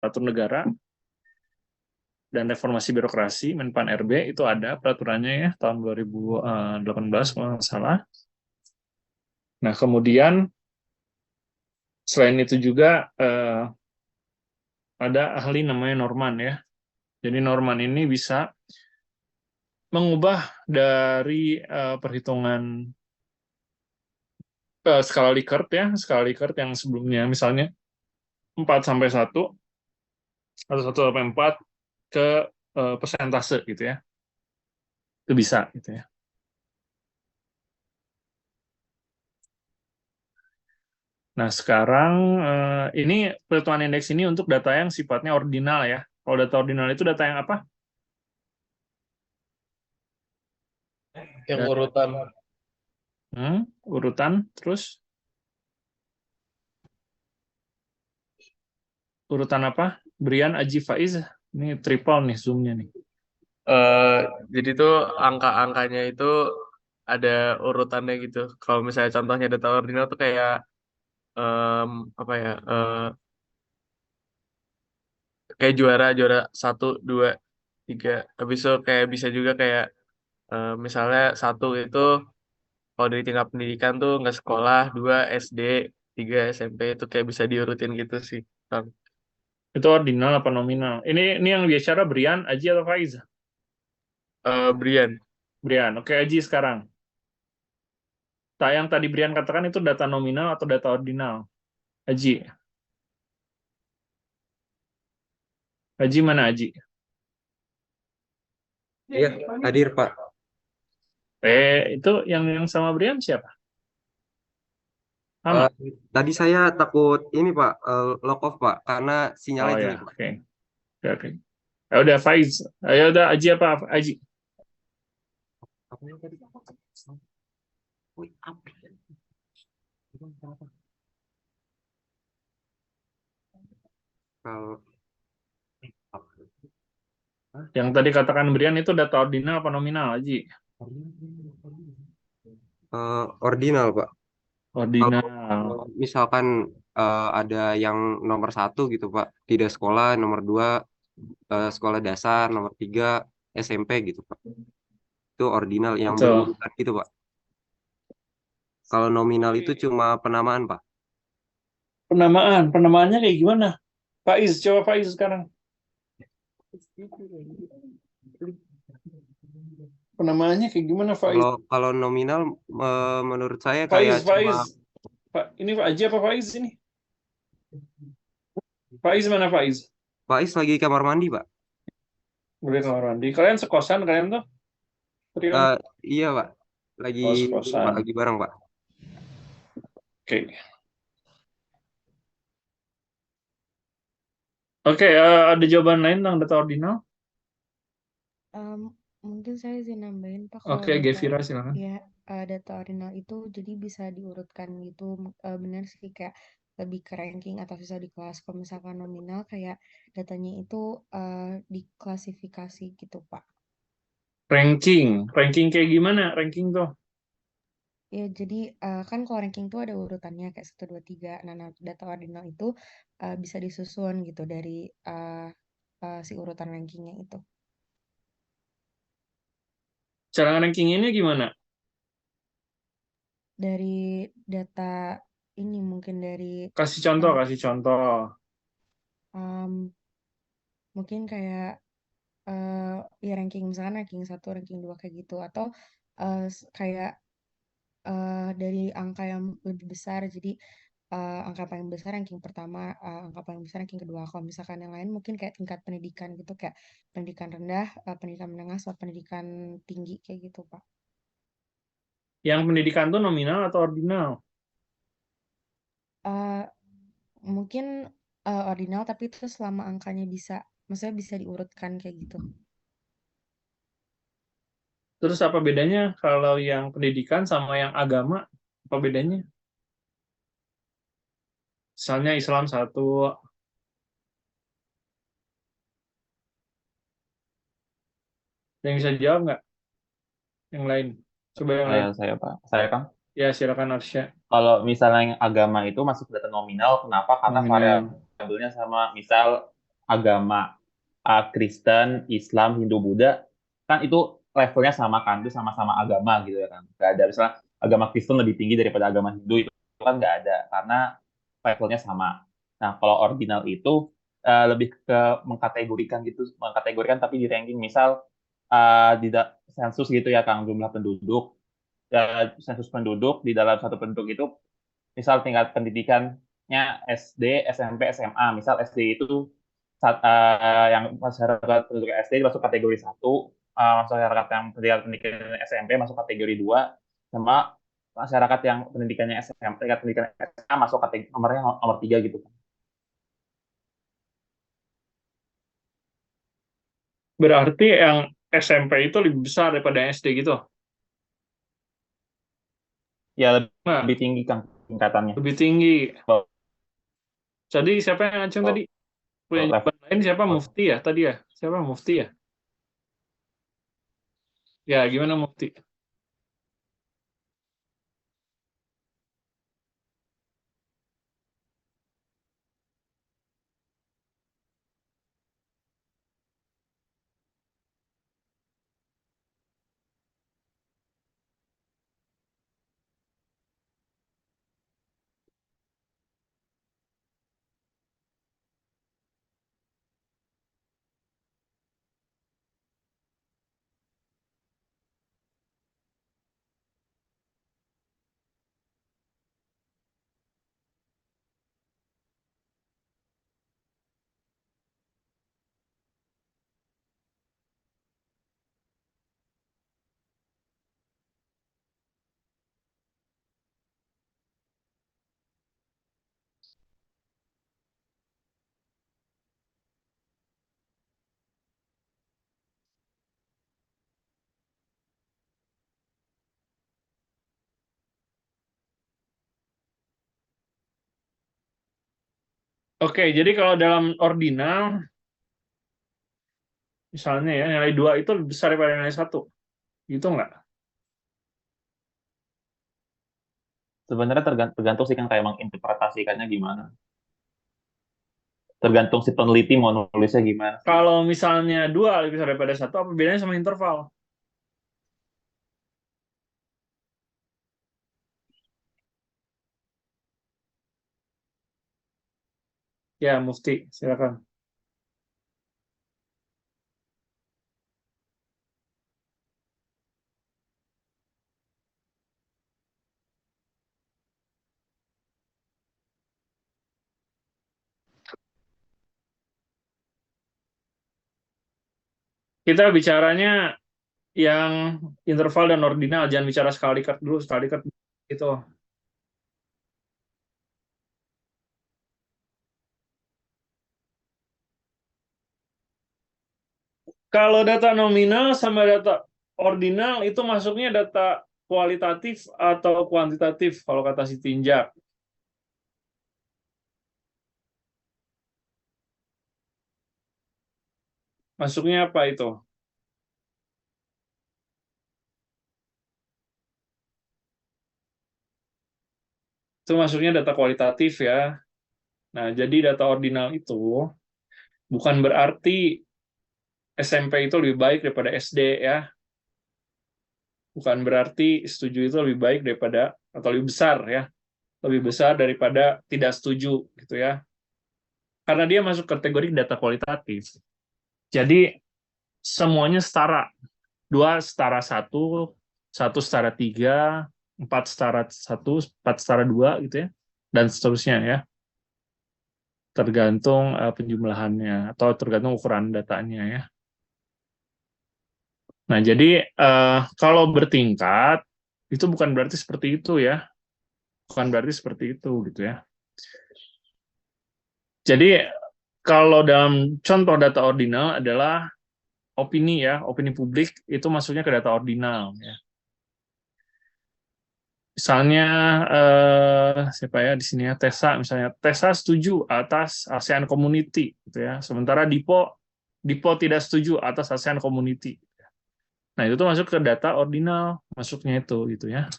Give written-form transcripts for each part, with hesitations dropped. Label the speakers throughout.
Speaker 1: aparatur negara dan reformasi birokrasi, Menpan RB, itu ada peraturannya ya, tahun 2018 kalau nggak salah. Nah, kemudian selain itu juga ada ahli namanya Norman ya. Jadi Norman ini bisa mengubah dari perhitungan skala Likert ya, skala Likert yang sebelumnya misalnya 4 sampai 1 atau 1 sampai 4 ke persentase gitu ya. Itu bisa gitu ya. Nah, sekarang ini perhitungan indeks ini untuk data yang sifatnya ordinal ya. Kalau data ordinal itu data yang apa?
Speaker 2: Yang
Speaker 1: Data,
Speaker 2: urutan.
Speaker 1: urutan, terus urutan apa? Brian, Aji, Faiz. Ini triple nih zoomnya nih.
Speaker 2: Eh, jadi tuh angka-angkanya itu ada urutannya gitu. Kalau misalnya contohnya data ordinal tuh kayak apa ya? Kayak juara juara 1, 2, 3. Habis itu kayak bisa juga kayak misalnya 1 itu kalau dari tingkat pendidikan tuh nggak sekolah, 2 SD, 3 SMP itu kayak bisa diurutin gitu sih. Bang.
Speaker 1: Itu ordinal apa nominal? Ini yang bicara Brian, Aji atau Faiz?
Speaker 2: Brian.
Speaker 1: Brian. Oke, Aji sekarang. Yang tadi Brian katakan itu data nominal atau data ordinal? Aji. Aji mana Aji?
Speaker 3: Iya, hadir Pak.
Speaker 1: Itu yang sama Brian siapa? Sama.
Speaker 3: Eh, tadi saya takut ini Pak, lock off Pak, karena
Speaker 1: Oh
Speaker 3: sinyalnya
Speaker 1: ya,
Speaker 3: jelek Pak.
Speaker 1: oke. Oke, oke. Ya udah Faiz. Ya udah Aji apa? Aji.
Speaker 3: Apa yang tadi? Wih, apa? Kalau
Speaker 1: Yang tadi katakan Brian itu data ordinal apa nominal Aji?
Speaker 3: ordinal Pak. Kalau
Speaker 1: Ordinal.
Speaker 3: misalkan ada yang nomor 1 gitu Pak, tidak sekolah, nomor 2 sekolah dasar, nomor 3 SMP gitu Pak. Itu ordinal yang
Speaker 1: Betul.
Speaker 3: berurutan gitu Pak. Kalau nominal itu cuma penamaan Pak.
Speaker 1: Penamaannya kayak gimana? Faiz, coba Faiz sekarang. Penamaannya kayak gimana Faiz?
Speaker 3: Kalau nominal menurut saya kayak
Speaker 1: Faiz,
Speaker 3: cuma
Speaker 1: Faiz. Ini Aji apa Faiz ini? Faiz mana Faiz?
Speaker 3: Faiz lagi kamar mandi Pak.
Speaker 1: Udah kamar mandi. Kalian sekosan kalian tuh? Trion.
Speaker 3: Eh, iya Pak, lagi
Speaker 1: Oh,
Speaker 3: Pak,
Speaker 1: sekosan.
Speaker 3: lagi bareng Pak.
Speaker 1: Oke. Oke, ada jawaban lain tentang data ordinal?
Speaker 4: Mungkin saya izin nambahin Pak, kalau
Speaker 1: Oke,
Speaker 4: data
Speaker 1: Gevira silakan.
Speaker 4: ya data ordinal itu jadi bisa diurutkan gitu, benar sih, kayak lebih ke ranking atau siswa di kelas. Kalau misalkan nominal kayak datanya itu diklasifikasi gitu Pak.
Speaker 1: Ranking kayak gimana? Ranking tuh.
Speaker 4: Ya jadi kan kalau ranking tuh ada urutannya kayak 1, 2, 3. Nah, data ordinal itu bisa disusun gitu dari si urutan rankingnya itu.
Speaker 1: Cara rankinginnya gimana?
Speaker 4: Dari data ini mungkin dari
Speaker 1: Kasih contoh, kasih contoh.
Speaker 4: um, mungkin kayak ya ranking, misalkan ranking 1, ranking 2 kayak gitu, atau kayak dari angka yang lebih besar, jadi angka paling besar ranking pertama, angka paling besar ranking kedua. Kalau misalkan yang lain mungkin kayak tingkat pendidikan gitu, kayak pendidikan rendah, pendidikan menengah, sama pendidikan tinggi kayak gitu Pak.
Speaker 1: Yang pendidikan tuh nominal atau ordinal?
Speaker 4: Eh, Mungkin ordinal, tapi itu selama angkanya bisa, maksudnya bisa diurutkan kayak gitu.
Speaker 1: Terus apa bedanya kalau yang pendidikan sama yang agama? Apa bedanya? Misalnya Islam 1, yang bisa jawab nggak? Yang lain. Coba yang lain.
Speaker 5: Saya Pak, saya Kang.
Speaker 1: Ya, silakan Arsya.
Speaker 5: Kalau misalnya yang agama itu masuk data nominal, kenapa? Karena
Speaker 1: Nominal.
Speaker 5: variabelnya sama. Misal agama Kristen, Islam, Hindu, Buddha, kan itu levelnya sama kan, itu sama-sama agama gitu ya kan. Nggak ada misalnya agama Kristen lebih tinggi daripada agama Hindu itu kan nggak ada karena levelnya sama. Nah, kalau ordinal itu lebih ke mengkategorikan gitu, mengkategorikan tapi di ranking misal sensus gitu ya Kang, jumlah penduduk. Sensus penduduk di dalam satu penduduk itu misal tingkat pendidikannya SD, SMP, SMA. Misal SD itu yang masyarakat penduduk SD masuk kategori satu, masyarakat yang pendidikan SMP masuk kategori 2, sama masyarakat yang pendidikannya SMP, tingkat pendidikan SMA masuk kategori nomornya nomor 3 gitu.
Speaker 1: Berarti yang SMP itu lebih besar daripada yang SD gitu.
Speaker 5: Ya lebih,
Speaker 1: Nah,
Speaker 5: lebih tinggi Kang tingkatannya.
Speaker 1: lebih tinggi.
Speaker 5: Kalau
Speaker 1: Jadi siapa yang ngacung tadi? Punya
Speaker 5: level
Speaker 1: jawaban lain siapa? Mufti ya tadi ya? Siapa Mufti ya? Ya, gimana Mufti? Oke, jadi kalau dalam ordinal, misalnya ya, nilai 2 itu lebih besar daripada nilai 1. Gitu nggak?
Speaker 5: sebenarnya tergantung sih kan kayak menginterpretasikannya gimana. Tergantung si peneliti mau nulisnya gimana sih.
Speaker 1: Kalau misalnya 2 lebih besar daripada 1, apa bedanya sama interval? Ya, Mufti, silakan. Kita bicaranya yang interval dan ordinal, jangan bicara skala Likert dulu, skala Likert itu. Kalau data nominal sama data ordinal itu masuknya data kualitatif atau kuantitatif kalau kata si Tinjak. Masuknya apa itu? Itu masuknya data kualitatif ya. Nah, jadi data ordinal itu bukan berarti SMP itu lebih baik daripada SD ya. Bukan berarti setuju itu lebih baik daripada atau lebih besar ya. Lebih besar daripada tidak setuju gitu ya. Karena dia masuk kategori data kualitatif. Jadi semuanya setara. 2 setara 1, 1 setara 3, 4 setara 1, 4 setara 2 gitu ya. Dan seterusnya ya. Tergantung penjumlahannya atau tergantung ukuran datanya ya. Nah, jadi kalau bertingkat itu bukan berarti seperti itu ya. Bukan berarti seperti itu gitu ya. Jadi kalau dalam contoh data ordinal adalah opini ya, opini publik itu masuknya ke data ordinal ya. Misalnya siapa ya di sini ya misalnya Tesa setuju atas ASEAN Community gitu ya. Sementara Dipo tidak setuju atas ASEAN Community. Nah, itu tuh masuk ke data ordinal, masuknya itu gitu ya.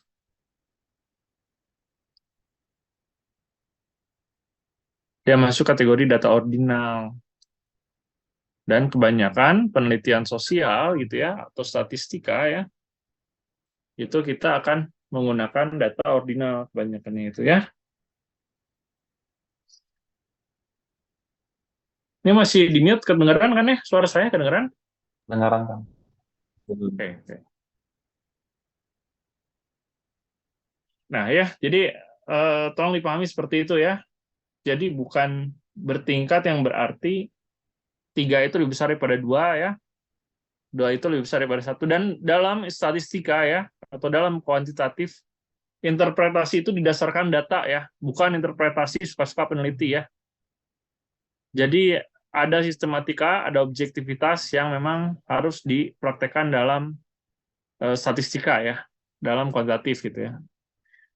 Speaker 1: Dia masuk kategori data ordinal. Dan kebanyakan penelitian sosial gitu ya atau statistika ya, itu kita akan menggunakan data ordinal kebanyakannya itu ya. Ini masih di mute, kedengeran kan ya? Suara saya kedengeran?
Speaker 5: Dengaran kan.
Speaker 1: Oke, oke. Nah ya, jadi tolong dipahami seperti itu ya. Jadi bukan bertingkat yang berarti 3 itu lebih besar daripada 2 ya. 2 itu lebih besar daripada 1. Dan dalam statistika ya, atau dalam kuantitatif, interpretasi itu didasarkan data ya, bukan interpretasi suka-suka peneliti ya. Jadi ada sistematika, ada objektivitas yang memang harus dipraktekkan dalam statistika ya, dalam kuantitatif gitu ya.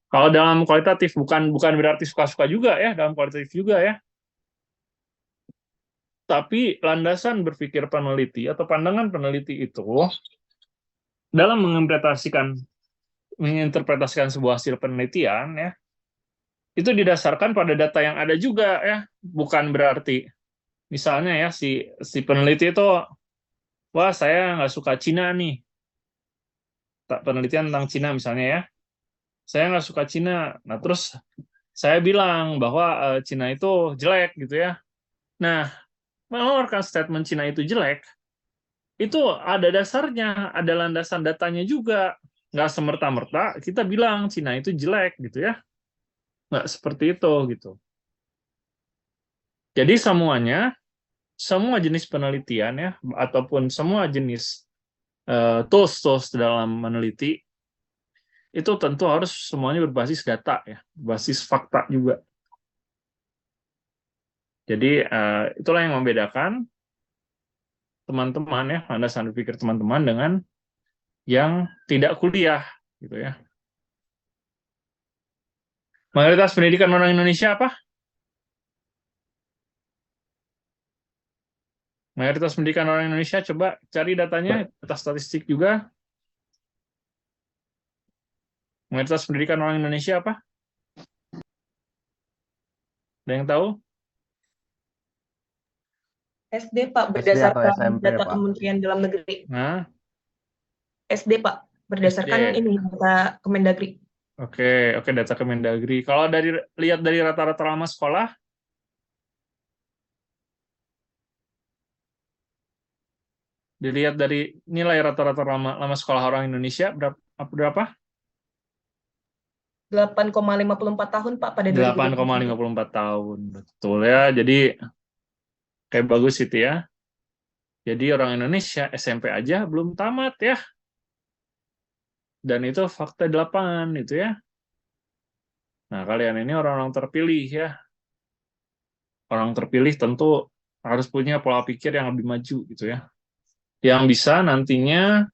Speaker 1: Kalau dalam kualitatif bukan berarti suka-suka juga ya, dalam kualitatif juga ya. Tapi landasan berpikir peneliti atau pandangan peneliti itu dalam menginterpretasikan sebuah hasil penelitian ya, itu didasarkan pada data yang ada juga ya, bukan berarti misalnya ya si peneliti itu, wah saya nggak suka Cina nih, penelitian tentang Cina misalnya ya, saya nggak suka Cina, nah terus saya bilang bahwa Cina itu jelek gitu ya. Nah, mengeluarkan statement Cina itu jelek, itu ada dasarnya, ada landasan datanya juga. Nggak semerta-merta kita bilang Cina itu jelek gitu ya. Nggak seperti itu gitu. Jadi semua jenis penelitian ya, ataupun semua jenis tools dalam meneliti, itu tentu harus semuanya berbasis data ya, berbasis fakta juga. Jadi itulah yang membedakan teman-teman ya, landasan berpikir teman-teman dengan yang tidak kuliah gitu ya. Mayoritas pendidikan orang Indonesia apa? Mayoritas pendidikan orang Indonesia, coba cari datanya, data statistik juga. Mayoritas pendidikan orang Indonesia apa? Ada yang tahu?
Speaker 6: SD, Pak,
Speaker 7: SD atau
Speaker 6: berdasarkan
Speaker 7: SMP,
Speaker 6: data
Speaker 7: Pak?
Speaker 6: Kementerian Dalam Negeri.
Speaker 1: Nah,
Speaker 6: SD, Pak, berdasarkan
Speaker 1: SD.
Speaker 6: ini data Kemendagri.
Speaker 1: Oke, data Kemendagri. Kalau lihat dari rata-rata lama sekolah, dilihat dari nilai rata-rata lama sekolah orang Indonesia berapa?
Speaker 6: 8,54 tahun, Pak, pada 2020.
Speaker 1: 8,54 tahun. Betul ya. Jadi kayak bagus itu ya. Jadi orang Indonesia SMP aja belum tamat ya. Dan itu fakta di lapangan itu ya. Nah, kalian ini orang-orang terpilih ya. Orang terpilih tentu harus punya pola pikir yang lebih maju gitu ya. Yang bisa nantinya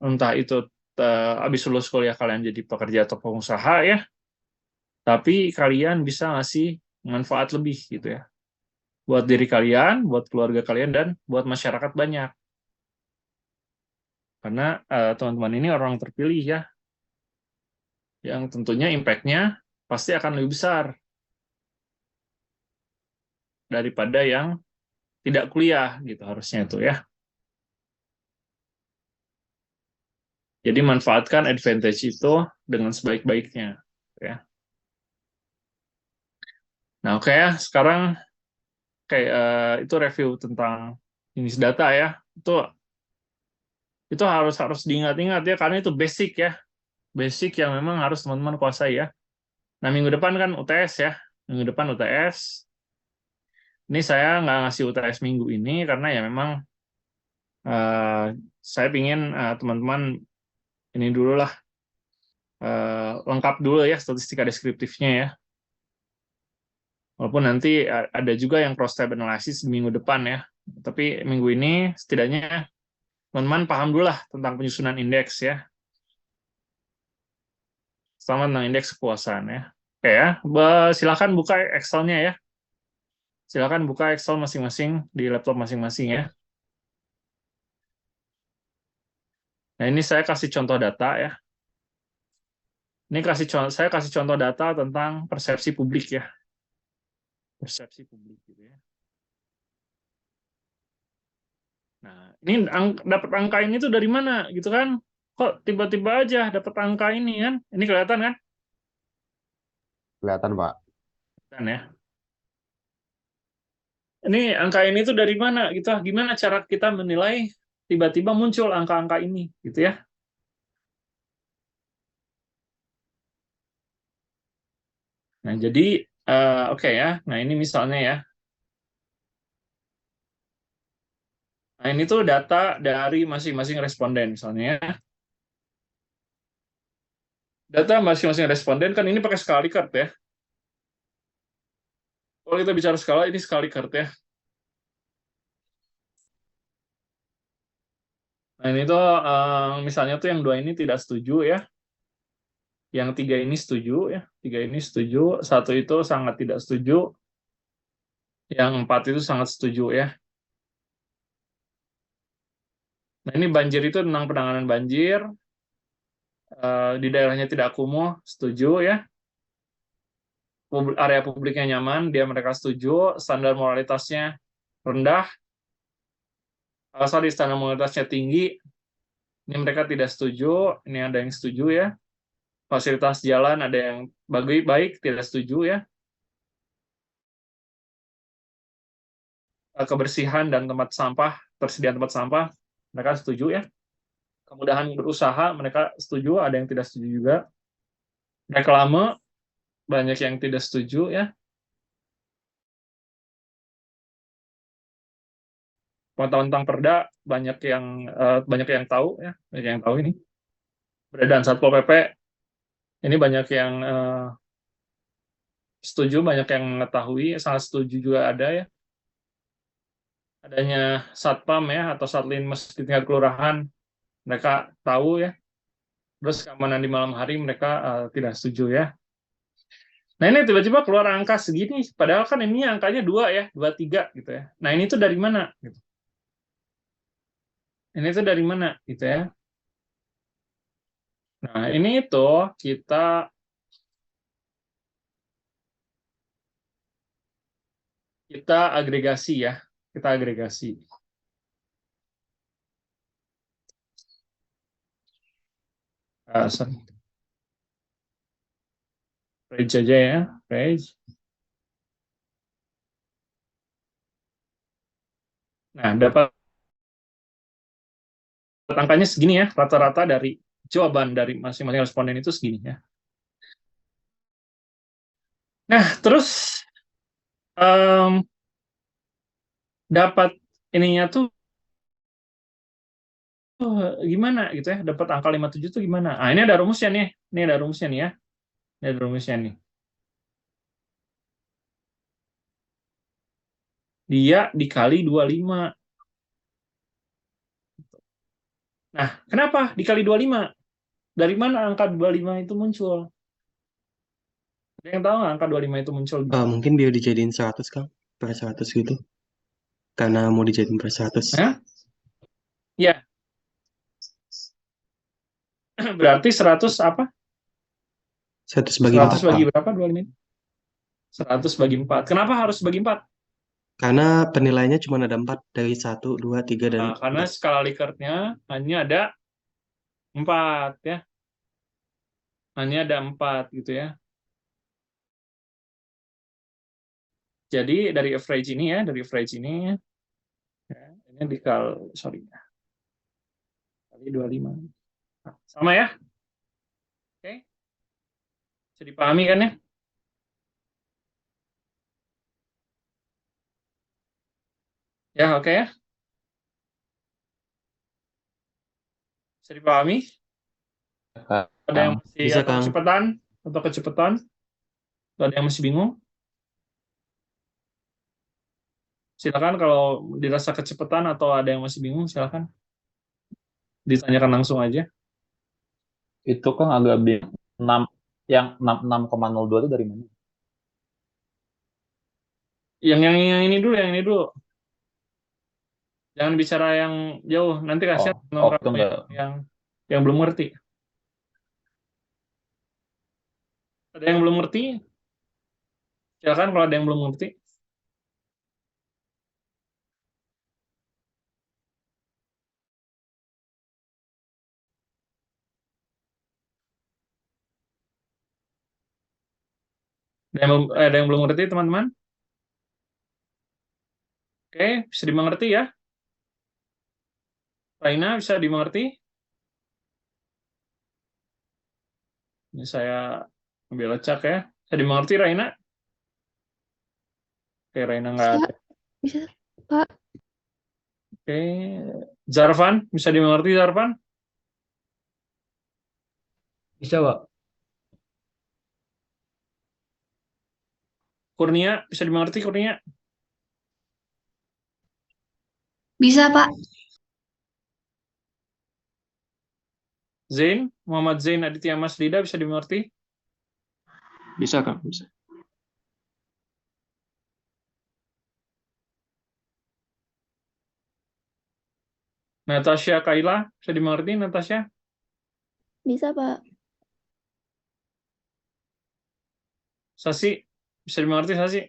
Speaker 1: entah itu habis lulus kuliah kalian jadi pekerja atau pengusaha ya. Tapi kalian bisa ngasih manfaat lebih gitu ya. Buat diri kalian, buat keluarga kalian, dan buat masyarakat banyak. Karena teman-teman ini orang terpilih ya, yang tentunya impact-nya pasti akan lebih besar daripada yang tidak kuliah gitu harusnya itu ya. Jadi manfaatkan advantage itu dengan sebaik-baiknya ya. Nah, oke ya, sekarang kayak itu review tentang jenis data ya. Itu harus diingat-ingat ya, karena itu basic ya. Basic yang memang harus teman-teman kuasai ya. Nah, minggu depan kan UTS ya. Minggu depan UTS. Ini saya nggak ngasih UTS minggu ini karena ya memang saya pingin teman-teman ini dulu lah, lengkap dulu ya statistika deskriptifnya ya. Walaupun nanti ada juga yang cross-tab analysis di minggu depan ya. Tapi minggu ini setidaknya teman-teman paham dulu lah tentang penyusunan indeks ya. Sama tentang indeks kepuasan ya. Oke ya, silakan buka Excel-nya ya. Silakan buka Excel masing-masing di laptop masing-masing ya. Nah, ini saya kasih contoh data ya. Ini saya kasih contoh data tentang persepsi publik ya. Persepsi publik gitu ya. Nah, ini dapat angka ini tuh dari mana gitu kan? Kok tiba-tiba aja dapat angka ini kan? Ini kelihatan kan?
Speaker 5: Kelihatan, Pak.
Speaker 1: Kan ya. Ini angka ini tuh dari mana gitu? Gimana cara kita menilai tiba-tiba muncul angka-angka ini gitu ya? Nah, jadi oke ya. Nah, ini misalnya ya. Nah, ini tuh data dari masing-masing responden misalnya ya. Data masing-masing responden kan ini pakai skala Likert ya. Kalau kita bicara skala, ini skala Likert ya. Nah, ini tuh misalnya tuh yang 2 ini tidak setuju ya. Yang 3 ini setuju ya. 3 ini setuju. 1 itu sangat tidak setuju. Yang 4 itu sangat setuju ya. Nah, ini banjir itu tentang penanganan banjir. Di daerahnya tidak kumuh, setuju ya. Area publiknya nyaman, mereka setuju. Standar moralitasnya rendah. Standar moralitasnya tinggi. Ini mereka tidak setuju. Ini ada yang setuju ya. Fasilitas jalan ada yang baik, tidak setuju ya. Kebersihan dan tempat sampah, persediaan tempat sampah, mereka setuju ya. Kemudahan berusaha, mereka setuju, ada yang tidak setuju juga. Reklame, banyak yang tidak setuju ya. Pengetahuan tentang perda, banyak yang tahu ya, banyak yang tahu ini. Beredar Satpol PP, ini banyak yang setuju, banyak yang mengetahui, sangat setuju juga ada ya. Adanya Satpam ya, atau Satlinmas di tingkat kelurahan, mereka tahu ya. Terus keamanan di malam hari mereka tidak setuju ya. Nah, ini tiba-tiba keluar angka segini, padahal kan ini angkanya 2 ya, 23 gitu ya. Nah, ini tuh dari mana gitu. Ini tuh dari mana gitu ya. Nah, ini tuh kita agregasi ya. Kita agregasi. Sorry. Page aja ya, page. Nah, dapat angkanya segini ya, rata-rata dari jawaban dari masing-masing responden itu segini ya. Nah, terus dapat ininya tuh gimana gitu ya, dapat angka 57 tuh gimana? Ah, ini ada rumusnya nih. Ini ada rumusnya nih ya. Ini ada rumusnya nih. Dia dikali 25. Nah, kenapa dikali 25? Dari mana angka 25 itu muncul? Ada yang tahu nggak angka 25 itu muncul?
Speaker 7: Mungkin biar dijadiin 100, Kang. Per 100 gitu. Karena mau dijadiin per 100.
Speaker 1: Hah? Ya. Berarti 100 apa?
Speaker 7: 100 bagi
Speaker 1: 100
Speaker 7: 4.
Speaker 1: bagi berapa 25 ini? 100 bagi 4. Kenapa harus bagi 4?
Speaker 7: Karena penilaiannya cuma ada 4. Dari 1, 2, 3, dan
Speaker 1: Karena
Speaker 7: 4.
Speaker 1: skala Likert-nya hanya ada 4 ya. Hanya ada 4 gitu ya. Jadi dari average ini ya, dari average ini ya, ini kali 25. Nah, sama ya? Oke. Bisa dipahami kan ya? Ya, oke ya. Bisa dipahami? Ada yang masih
Speaker 7: Bisa,
Speaker 1: atau
Speaker 7: Kang.
Speaker 1: kecepatan? Ada yang masih bingung? Silakan kalau dirasa kecepatan atau ada yang masih bingung, silakan ditanyakan langsung aja.
Speaker 5: Itu kan agak bingung. 6, yang 66,02 itu dari mana?
Speaker 1: Yang ini dulu, yang ini dulu. Jangan bicara yang jauh, nanti kasihan
Speaker 5: itu enggak.
Speaker 1: yang belum ngerti. Ada yang belum ngerti? Silakan kalau ada yang belum ngerti. Ada yang belum ngerti, teman-teman? Oke, bisa dimengerti ya? Raina, bisa dimengerti? Ini saya ambil lecak ya. Bisa dimengerti, Raina? Oke, Raina nggak
Speaker 8: Bisa,
Speaker 1: ada.
Speaker 8: bisa, Pak.
Speaker 1: Oke, Zarvan, bisa dimengerti, Zarvan?
Speaker 9: Bisa, Pak.
Speaker 1: Kurnia, bisa dimengerti, Kurnia?
Speaker 8: Bisa, Pak.
Speaker 1: Zain, Muhammad Zain Aditya Mas Dida, bisa dimengerti?
Speaker 9: Bisa, Kak. Bisa.
Speaker 1: Natasha Kaila, bisa dimengerti, Natasha?
Speaker 8: Bisa, Pak.
Speaker 1: Sasi, bisa dimengerti, Sasi?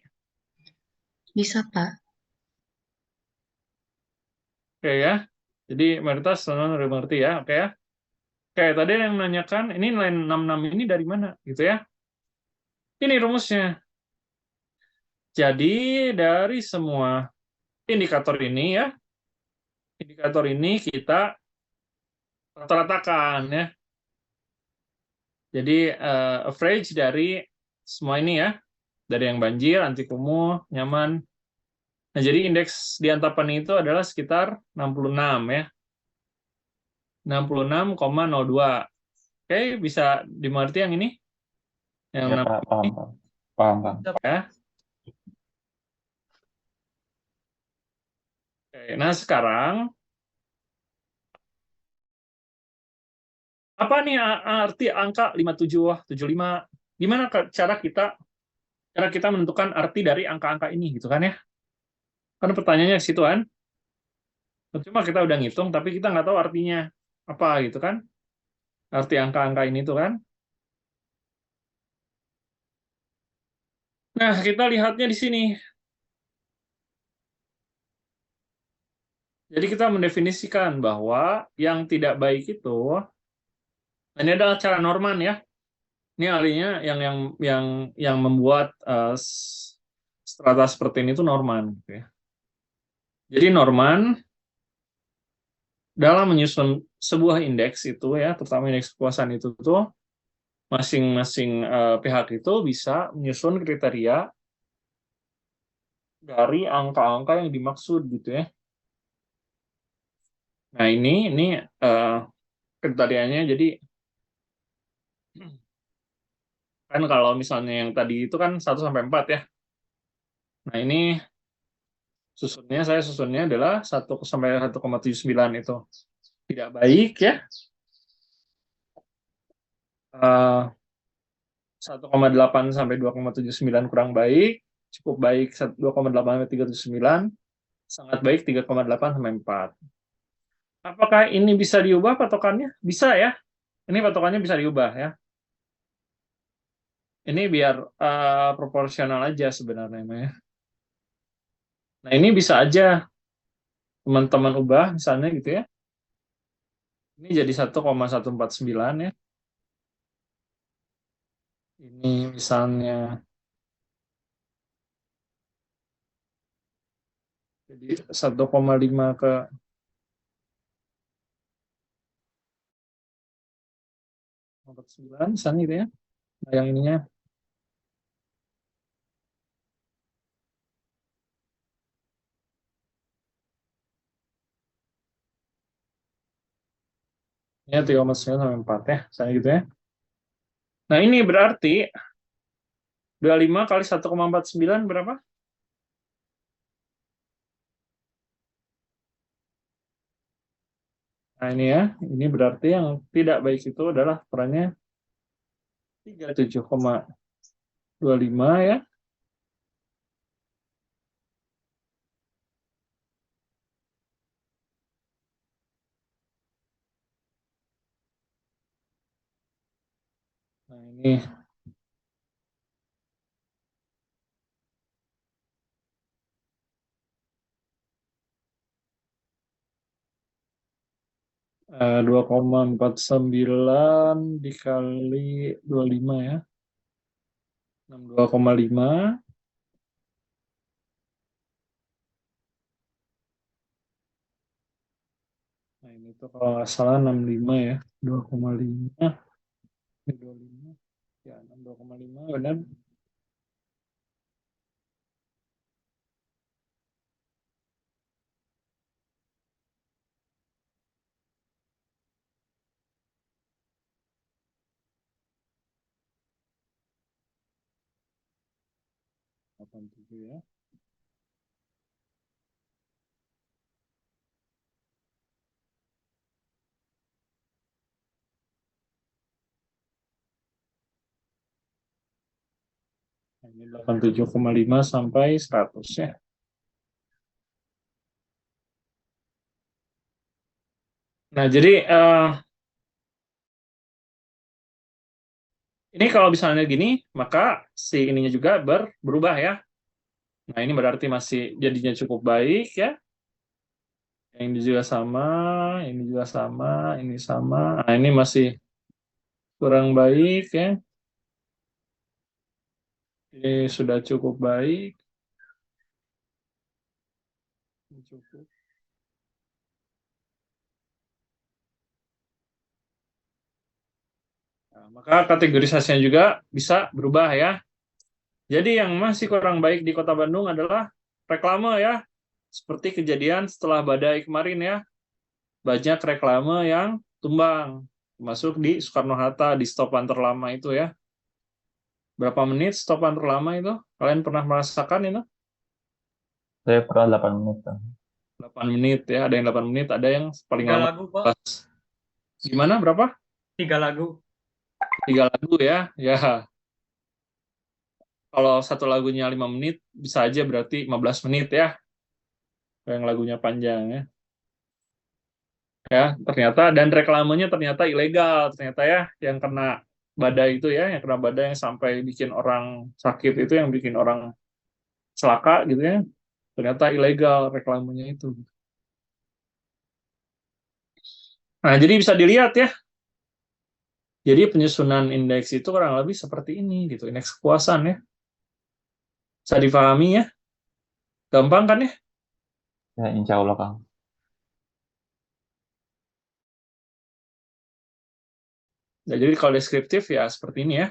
Speaker 10: Bisa, Pak.
Speaker 1: Oke ya. Jadi mayoritas teman-teman udah mengerti ya, oke ya. Oke, tadi yang menanyakan, ini nilai 66 ini dari mana, gitu ya. Ini rumusnya. Jadi dari semua indikator ini ya, indikator ini kita rata-ratakan ya. Jadi average dari semua ini ya, dari yang banjir, anti kumuh, nyaman. Nah, jadi indeks di Antapani itu adalah sekitar 66 ya. 66,02. Oke, bisa dimengerti yang ini? Yang
Speaker 5: Ya, Pak, paham, Pak. Paham, Pak.
Speaker 1: ya. Oke, nah sekarang apa nih arti angka 57, 75? Gimana cara kita menentukan arti dari angka-angka ini gitu kan ya? Kan pertanyaannya ke situ kan? Cuma kita udah ngitung tapi kita nggak tahu artinya apa gitu kan? Arti angka-angka ini tuh kan? Nah, kita lihatnya di sini. Jadi kita mendefinisikan bahwa yang tidak baik itu, ini adalah cara Norman ya. Ini ahlinya yang membuat strata seperti ini itu Norman. Gitu ya. Jadi Norman dalam menyusun sebuah indeks itu ya, terutama indeks kepuasan itu tuh masing-masing pihak itu bisa menyusun kriteria dari angka-angka yang dimaksud gitu ya. Nah ini kriterianya jadi kan kalau misalnya yang tadi itu kan 1 sampai 4 ya. Nah ini saya susunnya adalah 1 sampai 1,79 itu tidak baik ya. 1,8 sampai 2,79 kurang baik, cukup baik 2,8 sampai 3,79, sangat baik 3,8 sampai 4. Apakah ini bisa diubah patokannya? Bisa ya. Ini patokannya bisa diubah ya. Ini biar proporsional aja sebenarnya ya. Nah, ini bisa aja teman-teman ubah misalnya gitu ya. Ini jadi 1,149 ya. Ini misalnya jadi 1,5 ke 49 misalnya gitu ya. Nah, yang ininya ya 3,9 sampai 4 ya, misalnya gitu ya. Nah, ini berarti 25 kali 1,49 berapa? Nah, ini ya. Ini berarti yang tidak baik itu adalah ukurannya 37,25 ya. Nah, ini 2,49 dikali 25 ya. 62,5. Nah, ini tuh kalau nggak salah 65 ya. 2,5. Ini 25. Ya, 62,5 benar. Ya. Nah, ini 87,5 sampai 100 ya. Nah, jadi ini kalau misalnya gini, maka si ininya juga berubah ya. Nah, ini berarti masih jadinya cukup baik ya. Yang ini juga sama, ini juga sama, ini sama. Nah, ini masih kurang baik ya. Ini sudah cukup baik. Cukup. Nah, maka kategorisasinya juga bisa berubah ya. Jadi yang masih kurang baik di Kota Bandung adalah reklame ya. Seperti kejadian setelah badai kemarin ya. Banyak reklame yang tumbang. Masuk di Soekarno-Hatta, di stopan terlama itu ya. Berapa menit stopan terlama itu? Kalian pernah merasakan itu?
Speaker 5: Saya pernah 8 menit kan.
Speaker 1: 8 menit ya. Ada yang 8 menit, ada yang paling
Speaker 11: 3
Speaker 1: lama
Speaker 11: lagu, Pak.
Speaker 1: 15. Gimana? Berapa?
Speaker 11: 3 lagu.
Speaker 1: 3 lagu ya. Ya. Kalau satu lagunya 5 menit, bisa aja berarti 15 menit ya. Yang lagunya panjang ya. Ya, ternyata dan reklamenya ternyata ilegal ternyata ya, yang kena badai itu ya, yang kena badai yang sampai bikin orang sakit itu, yang bikin orang celaka gitu ya. Ternyata ilegal reklamenya itu. Nah, jadi bisa dilihat ya. Jadi penyusunan indeks itu kurang lebih seperti ini gitu, indeks kepuasan ya. Bisa difahami ya? Gampang kan ya?
Speaker 5: Ya, insya Allah, Kang.
Speaker 1: Nah, jadi kalau deskriptif ya seperti ini ya.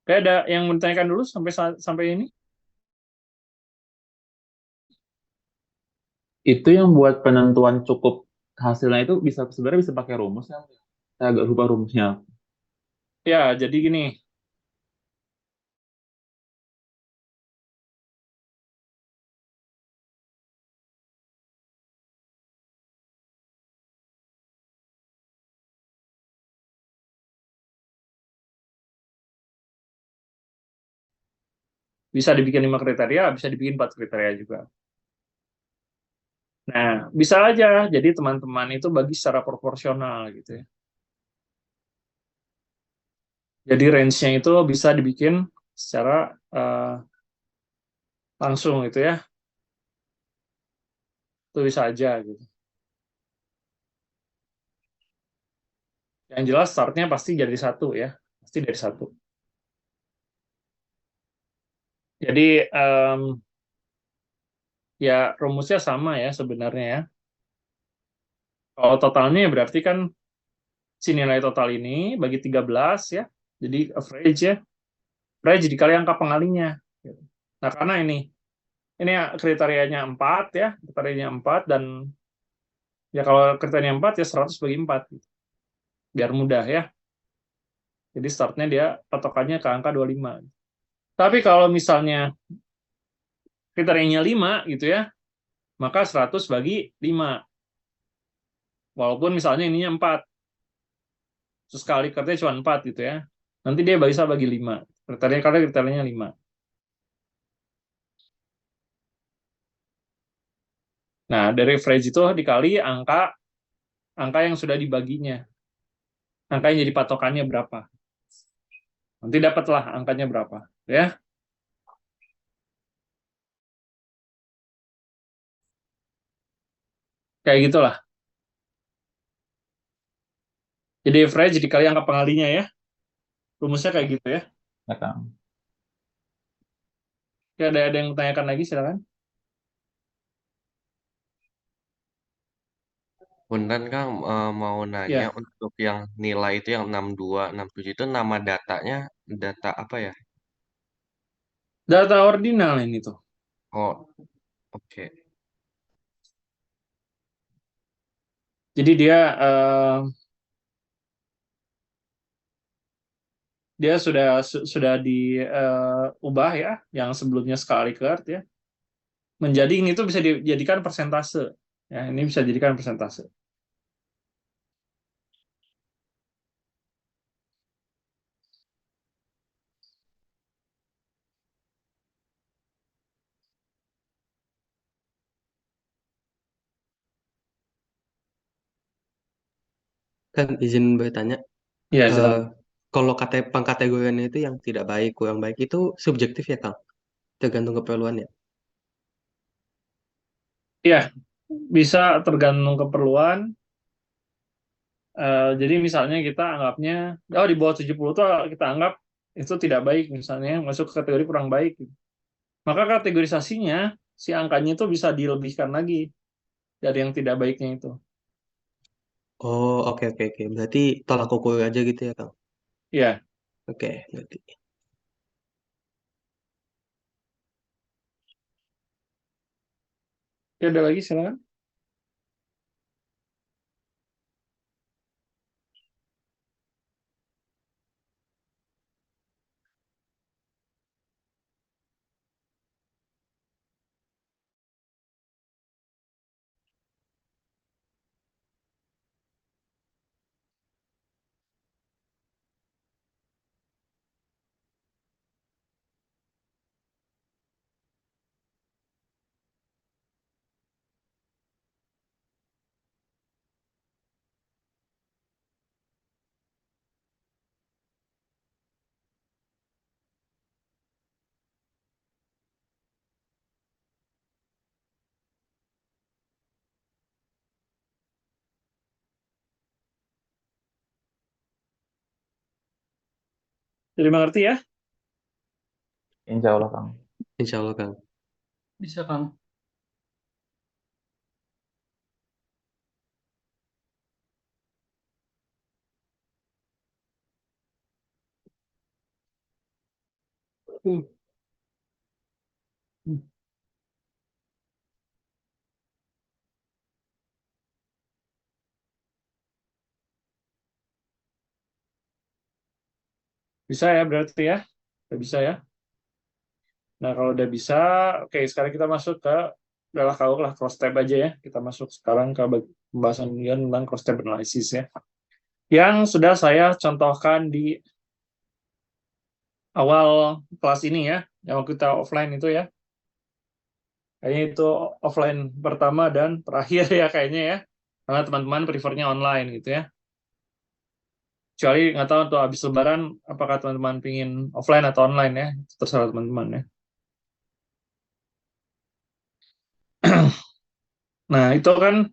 Speaker 1: Oke, ada yang menanyakan dulu sampai ini?
Speaker 5: Itu yang buat penentuan cukup hasilnya itu bisa sebenarnya bisa pakai rumus ya. Saya agak lupa rumusnya.
Speaker 1: Ya, jadi gini. Bisa dibikin 5 kriteria, bisa dibikin 4 kriteria juga. Nah, bisa aja. Jadi teman-teman itu bagi secara proporsional gitu ya. Jadi range-nya itu bisa dibikin secara langsung gitu ya. Itu bisa aja gitu. Yang jelas startnya pasti jadi 1 ya. Pasti dari 1. Jadi ya rumusnya sama ya sebenarnya ya. Kalau totalnya ya berarti kan si nilai total ini bagi 13 ya. Jadi average ya. Average dikali angka pengalinya. Nah, karena ini ya kriterianya 4 ya. Kriterianya 4 dan ya kalau kriterianya 4 ya 100 bagi 4. Biar mudah ya. Jadi startnya dia patokannya ke angka 25. Tapi kalau misalnya kriterianya 5 gitu ya, maka 100 bagi 5. Walaupun misalnya ininya 4. Terus kali kriterianya cuma 4 gitu ya. Nanti dia bisa bagi 5. Kriterianya 5. Nah, dari average itu dikali angka yang sudah dibaginya. Angka yang jadi patokannya berapa. Nanti dapatlah angkanya berapa. Ya. Kayak gitulah. Jadi average dikali angka pengalinya ya. Rumusnya kayak gitu ya.
Speaker 5: Ya, Kang.
Speaker 1: Ya, ada yang tanyakan lagi silakan.
Speaker 11: Punten Kang, mau nanya
Speaker 1: Ya,
Speaker 11: untuk yang nilai itu yang 62, 67 itu nama datanya data apa ya?
Speaker 1: data ordinal ini tuh.
Speaker 11: Oh, oke.
Speaker 1: Jadi dia sudah diubah ya, yang sebelumnya skala Likert ya, menjadi ini tuh bisa dijadikan persentase. Ya, ini bisa dijadikan persentase.
Speaker 7: Kan izin bertanya,
Speaker 1: Ya,
Speaker 7: eh,
Speaker 1: silakan.
Speaker 7: kalau pengkategoriannya itu yang tidak baik, kurang baik itu subjektif ya, Kang? Tergantung keperluannya.
Speaker 1: Ya, bisa tergantung keperluan. Jadi misalnya kita anggapnya, oh di bawah 70 tuh kita anggap itu tidak baik, misalnya masuk ke kategori kurang baik. Maka kategorisasinya, si angkanya itu bisa dilebihkan lagi dari yang tidak baiknya itu.
Speaker 7: Oh, oke oke oke. Berarti tolak ukur aja gitu ya, Kang?
Speaker 1: Ya,
Speaker 7: Oke, berarti.
Speaker 1: ya ada lagi silakan. Jadi mengerti ya?
Speaker 5: Insya Allah, Kang.
Speaker 7: Insya Allah, Kang.
Speaker 9: Bisa, Kang.
Speaker 1: Hmm. Bisa ya berarti ya? Udah bisa ya? Nah, kalau udah bisa, oke, sekarang kita masuk ke adalah kalau lah cross tab aja ya. Kita masuk sekarang ke pembahasan tentang cross tab analysis ya. Yang sudah saya contohkan di awal kelas ini ya, yang waktu kita offline itu ya. Kayaknya itu offline pertama dan terakhir ya kayaknya ya. Karena teman-teman prefernya online gitu ya. Kecuali nggak tahu tuh habis lebaran apakah teman-teman pingin offline atau online ya. Terserah teman-teman ya. Nah, itu kan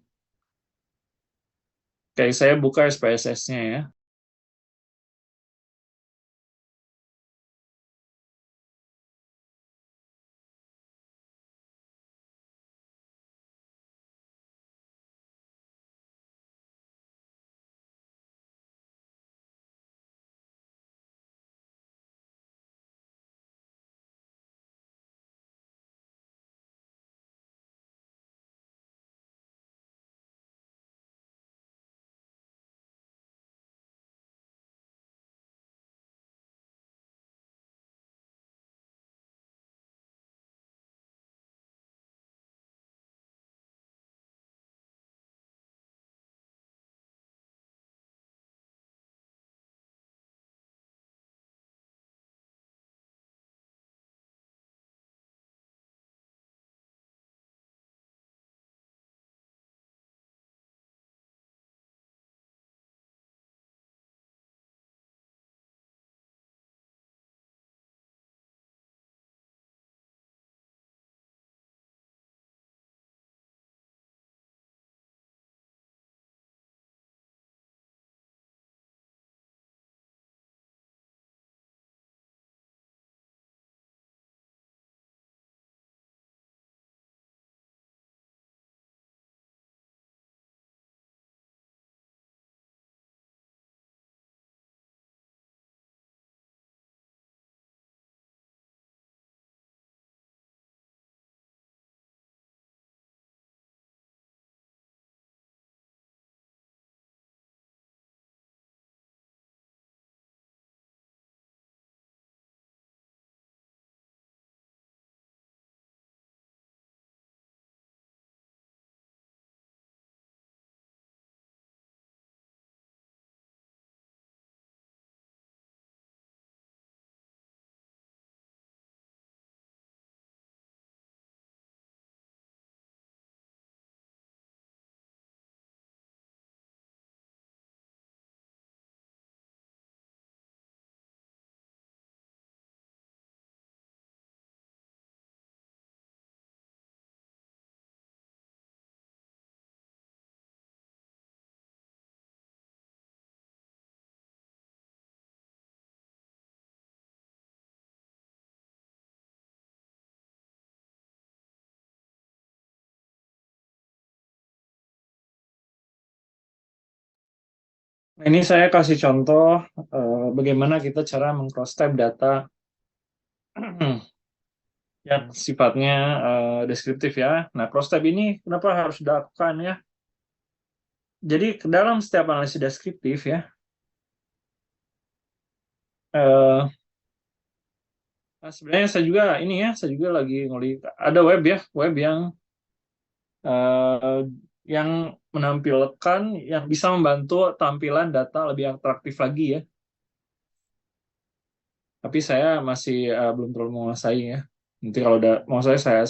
Speaker 1: kayak saya buka SPSS-nya ya. Nah, ini saya kasih contoh bagaimana kita cara meng-cross-tab data yang sifatnya deskriptif ya. Nah, cross-tab ini kenapa harus dilakukan ya? Jadi dalam setiap analisis deskriptif ya, nah sebenarnya saya juga lagi ngelihat ada web yang menampilkan yang bisa membantu tampilan data lebih atraktif lagi ya. Tapi saya masih belum terlalu menguasai ya. Nanti kalau udah mau saya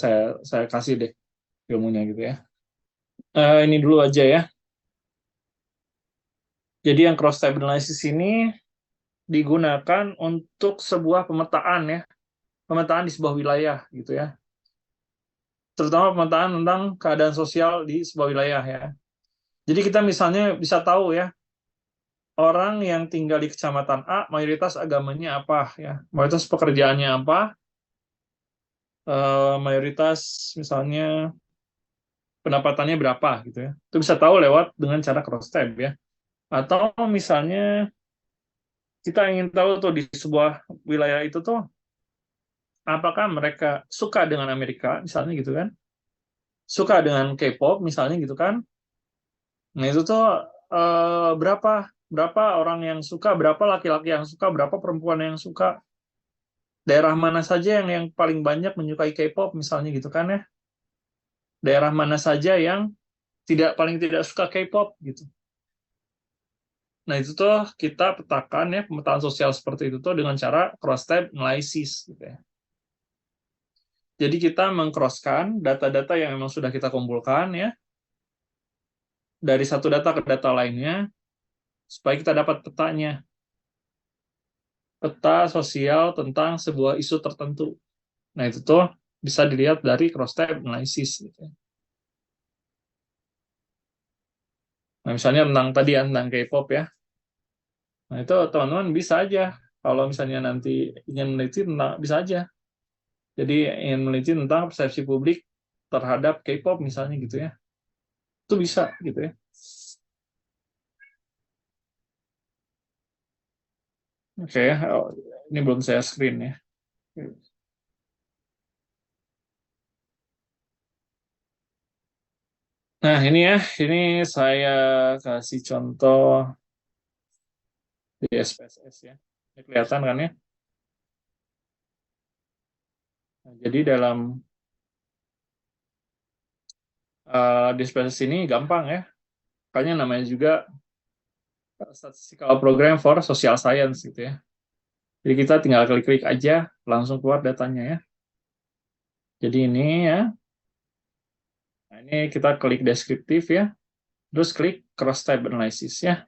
Speaker 1: kasih deh ilmunya gitu ya. Ini dulu aja ya. Jadi yang cross tab analysis ini digunakan untuk sebuah pemetaan ya, pemetaan di sebuah wilayah gitu ya. Terutama pemetaan tentang keadaan sosial di sebuah wilayah ya. Jadi kita misalnya bisa tahu ya, orang yang tinggal di kecamatan A, mayoritas agamanya apa ya, mayoritas pekerjaannya apa, mayoritas misalnya pendapatannya berapa gitu ya. Itu bisa tahu lewat dengan cara cross tab ya. Atau misalnya kita ingin tahu tuh di sebuah wilayah itu tuh apakah mereka suka dengan Amerika misalnya gitu kan, suka dengan K-pop misalnya gitu kan. Nah itu tuh berapa orang yang suka, berapa laki-laki yang suka, berapa perempuan yang suka, daerah mana saja yang paling banyak menyukai K-pop misalnya gitu kan ya, daerah mana saja yang paling tidak suka K-pop gitu. Nah itu tuh kita petakan ya, pemetaan sosial seperti itu tuh dengan cara cross-tab analysis gitu ya. Jadi kita mengcrosskan data-data yang memang sudah kita kumpulkan ya, dari satu data ke data lainnya, supaya kita dapat petanya. Peta sosial tentang sebuah isu tertentu. Nah itu tuh bisa dilihat dari cross-tab analysis gitu ya. Nah misalnya tentang K-pop ya. Nah itu teman-teman bisa aja kalau misalnya nanti ingin meneliti tentang, bisa aja. Jadi ingin meneliti tentang persepsi publik terhadap K-pop misalnya gitu ya. Itu bisa gitu ya. Oke, ini belum saya screen ya. Nah ini ya, ini saya kasih contoh di SPSS ya. Ini kelihatan kan ya? Nah, jadi dalam di SPSS ini gampang ya. Makanya namanya juga Statistical Program for Social Science gitu ya. Jadi kita tinggal klik-klik aja, langsung keluar datanya ya. Jadi ini ya. Nah, ini kita klik deskriptif ya. Terus klik cross tab analysis ya.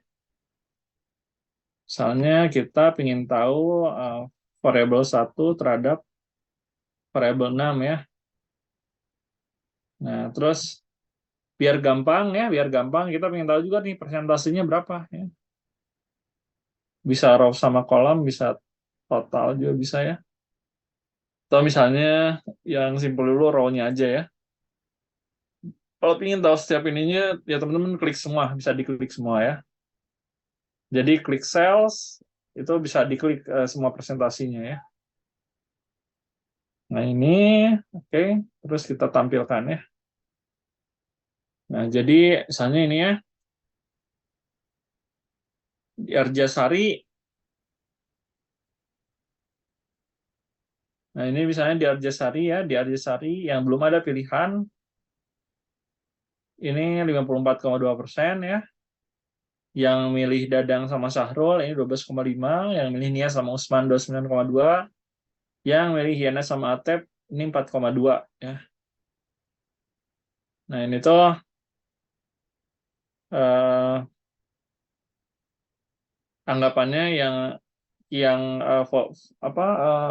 Speaker 1: Misalnya kita ingin tahu variabel 1 terhadap variabel 6 ya. Nah, terus biar gampang kita ingin tahu juga nih persentasenya berapa ya. Bisa row sama kolom, bisa total juga bisa ya. Atau misalnya yang simpel dulu row-nya aja ya. Kalau ingin tahu setiap ininya, ya teman-teman klik semua, bisa diklik semua ya. Jadi klik cells, itu bisa diklik semua presentasinya ya. Nah ini, oke, terus kita tampilkan ya. Nah jadi misalnya ini ya, di Arjasari. Nah ini misalnya di Arjasari ya, di Arjasari yang belum ada pilihan, ini 54,2% ya. Yang milih Dadang sama Syahrul ini 12,5, yang milih Nia sama Usman 29,2, yang milih Yana sama Atep ini 4,2 ya. Nah ini tuh anggapannya yang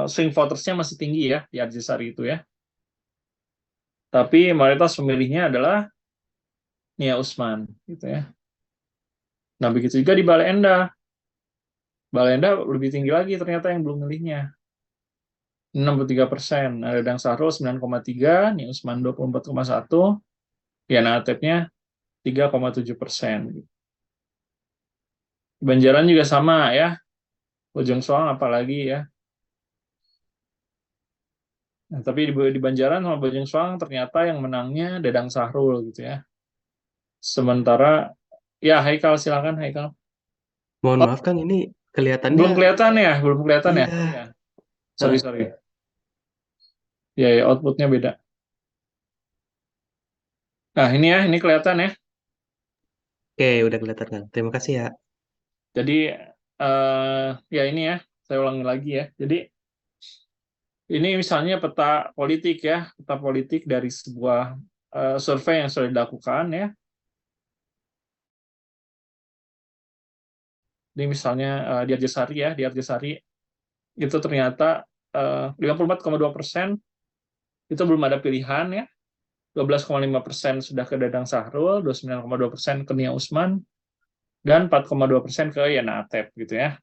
Speaker 1: swing votersnya masih tinggi ya di Arjasari itu ya. Tapi mayoritas pemilihnya adalah Nia Usman gitu ya. Nah begitu juga di Bale Endah. Bale Endah lebih tinggi lagi ternyata yang belum milihnya. 63%. Ada Dadang Syahrul 9,3, Nia Usman 24,1, Yana Atepnya 3,7%. Di Banjaran juga sama ya. Bojong Soang apalagi ya. Nah, tapi di Banjaran sama Bojong Soang ternyata yang menangnya Dadang Sahrul gitu ya. Sementara ya Haikal silakan Haikal.
Speaker 7: Mohon
Speaker 1: Oh,
Speaker 7: maaf Kang, ini kelihatannya
Speaker 1: belum kelihatan ya, belum kelihatan ya.
Speaker 7: iya.
Speaker 1: Ya. Sorry,
Speaker 7: Heeh.
Speaker 1: sorry. Ya, ya outputnya beda. Nah, ini ya, ini kelihatan ya.
Speaker 7: Oke, udah kelihatan Kang. Terima kasih ya.
Speaker 1: Jadi ya ini ya, saya ulangi lagi ya. Jadi ini misalnya peta politik ya, peta politik dari sebuah survei yang sudah dilakukan ya. Ini misalnya di Arjasari ya, di Arjasari itu ternyata 54,2% itu belum ada pilihan ya. 12,5% sudah ke Dadang Sahrul, 29,2% ke Nia Usman, dan 4,2% ke Yana Atep gitu ya.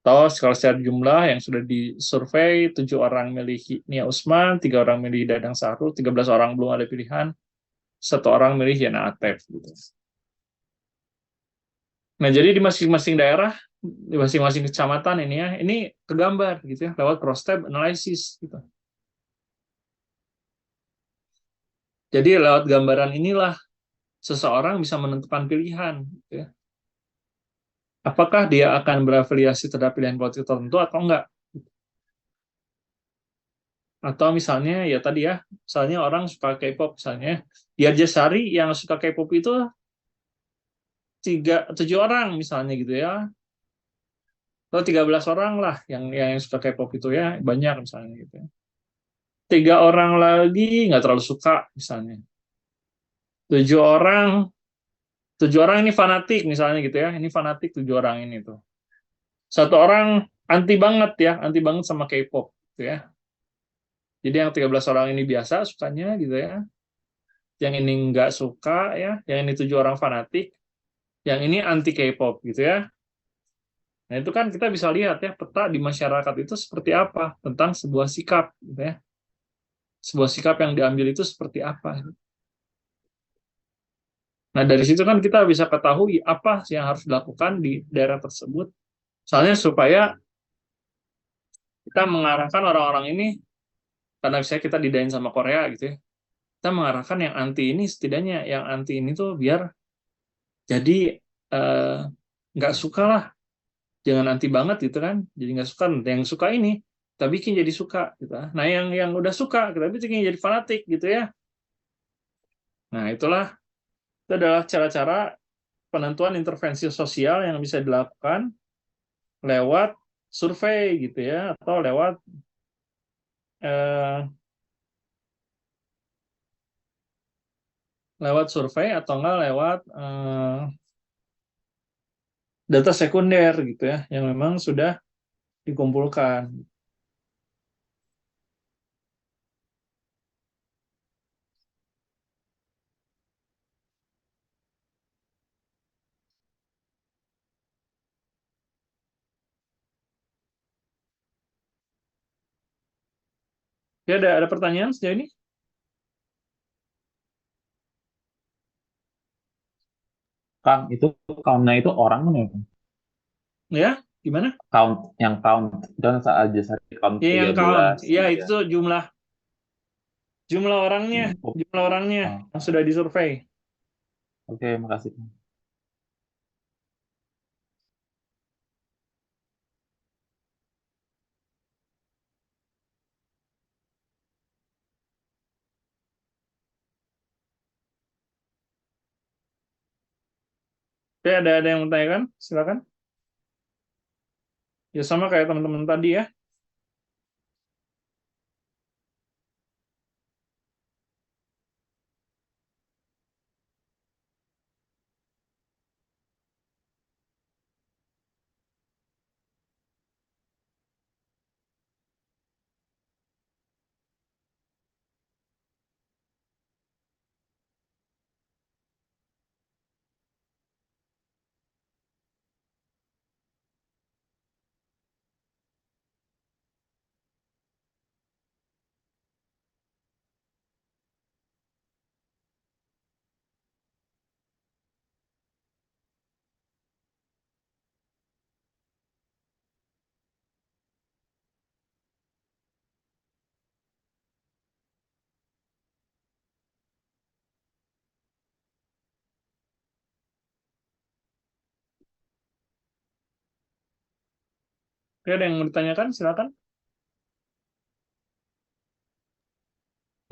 Speaker 1: Atau kalau secara jumlah yang sudah disurvei, 7 orang milih Nia Usman, 3 orang milih Dadang Sahrul, 13 orang belum ada pilihan, 1 orang milih Yana Atep gitu. Nah, jadi di masing-masing daerah, di masing-masing kecamatan ini ya, ini kegambar gitu ya, lewat cross-tab analysis gitu. Jadi lewat gambaran inilah seseorang bisa menentukan pilihan gitu ya. Apakah dia akan berafiliasi terhadap pilihan politik tertentu atau enggak? Atau misalnya ya tadi ya, misalnya orang suka K-pop misalnya, di Arjasari yang suka K-pop itu 7 orang misalnya gitu ya, atau 13 orang lah yang suka K-pop itu ya, banyak misalnya gitu ya. 3 orang lagi nggak terlalu suka misalnya. 7 orang 7 orang ini fanatik misalnya gitu ya, ini fanatik 7 orang ini tuh. 1 orang anti banget ya, anti banget sama K-pop gitu ya. Jadi yang 13 orang ini biasa sukanya gitu ya. Yang ini nggak suka ya, yang ini 7 orang fanatik, yang ini anti K-pop gitu ya. Nah, itu kan kita bisa lihat ya peta di masyarakat itu seperti apa tentang sebuah sikap gitu ya. Sebuah sikap yang diambil itu seperti apa. Nah, dari situ kan kita bisa ketahui apa yang harus dilakukan di daerah tersebut. Misalnya supaya kita mengarahkan orang-orang ini, karena misalnya kita didain sama Korea gitu ya, kita mengarahkan yang anti ini, setidaknya yang anti ini tuh biar jadi nggak suka lah, jangan anti banget gitu kan, jadi nggak suka. Yang suka ini kita bikin jadi suka gitu. Nah, yang udah suka kita bikin jadi fanatik gitu ya. Nah, itu adalah cara-cara penentuan intervensi sosial yang bisa dilakukan lewat survei gitu ya, atau eh, lewat survei atau enggak lewat data sekunder gitu ya, yang memang sudah dikumpulkan. Ya, ada pertanyaan sejauh ini?
Speaker 5: Kang, itu count-nya itu orang kan ya? Kang?
Speaker 1: Ya, gimana?
Speaker 5: Count itu kan aja satu count
Speaker 1: Ya, yang count.
Speaker 5: 13
Speaker 1: Ya,
Speaker 5: gitu
Speaker 1: itu
Speaker 5: ya.
Speaker 1: tuh jumlah orangnya,
Speaker 5: Oh,
Speaker 1: jumlah orangnya
Speaker 5: oh,
Speaker 1: yang sudah disurvei.
Speaker 5: oke, makasih. Kang.
Speaker 1: Oke, ada yang mau tanyakan? Silakan. Ya sama kayak teman-teman tadi ya. Oke, ada yang mau ditanyakan? Silakan.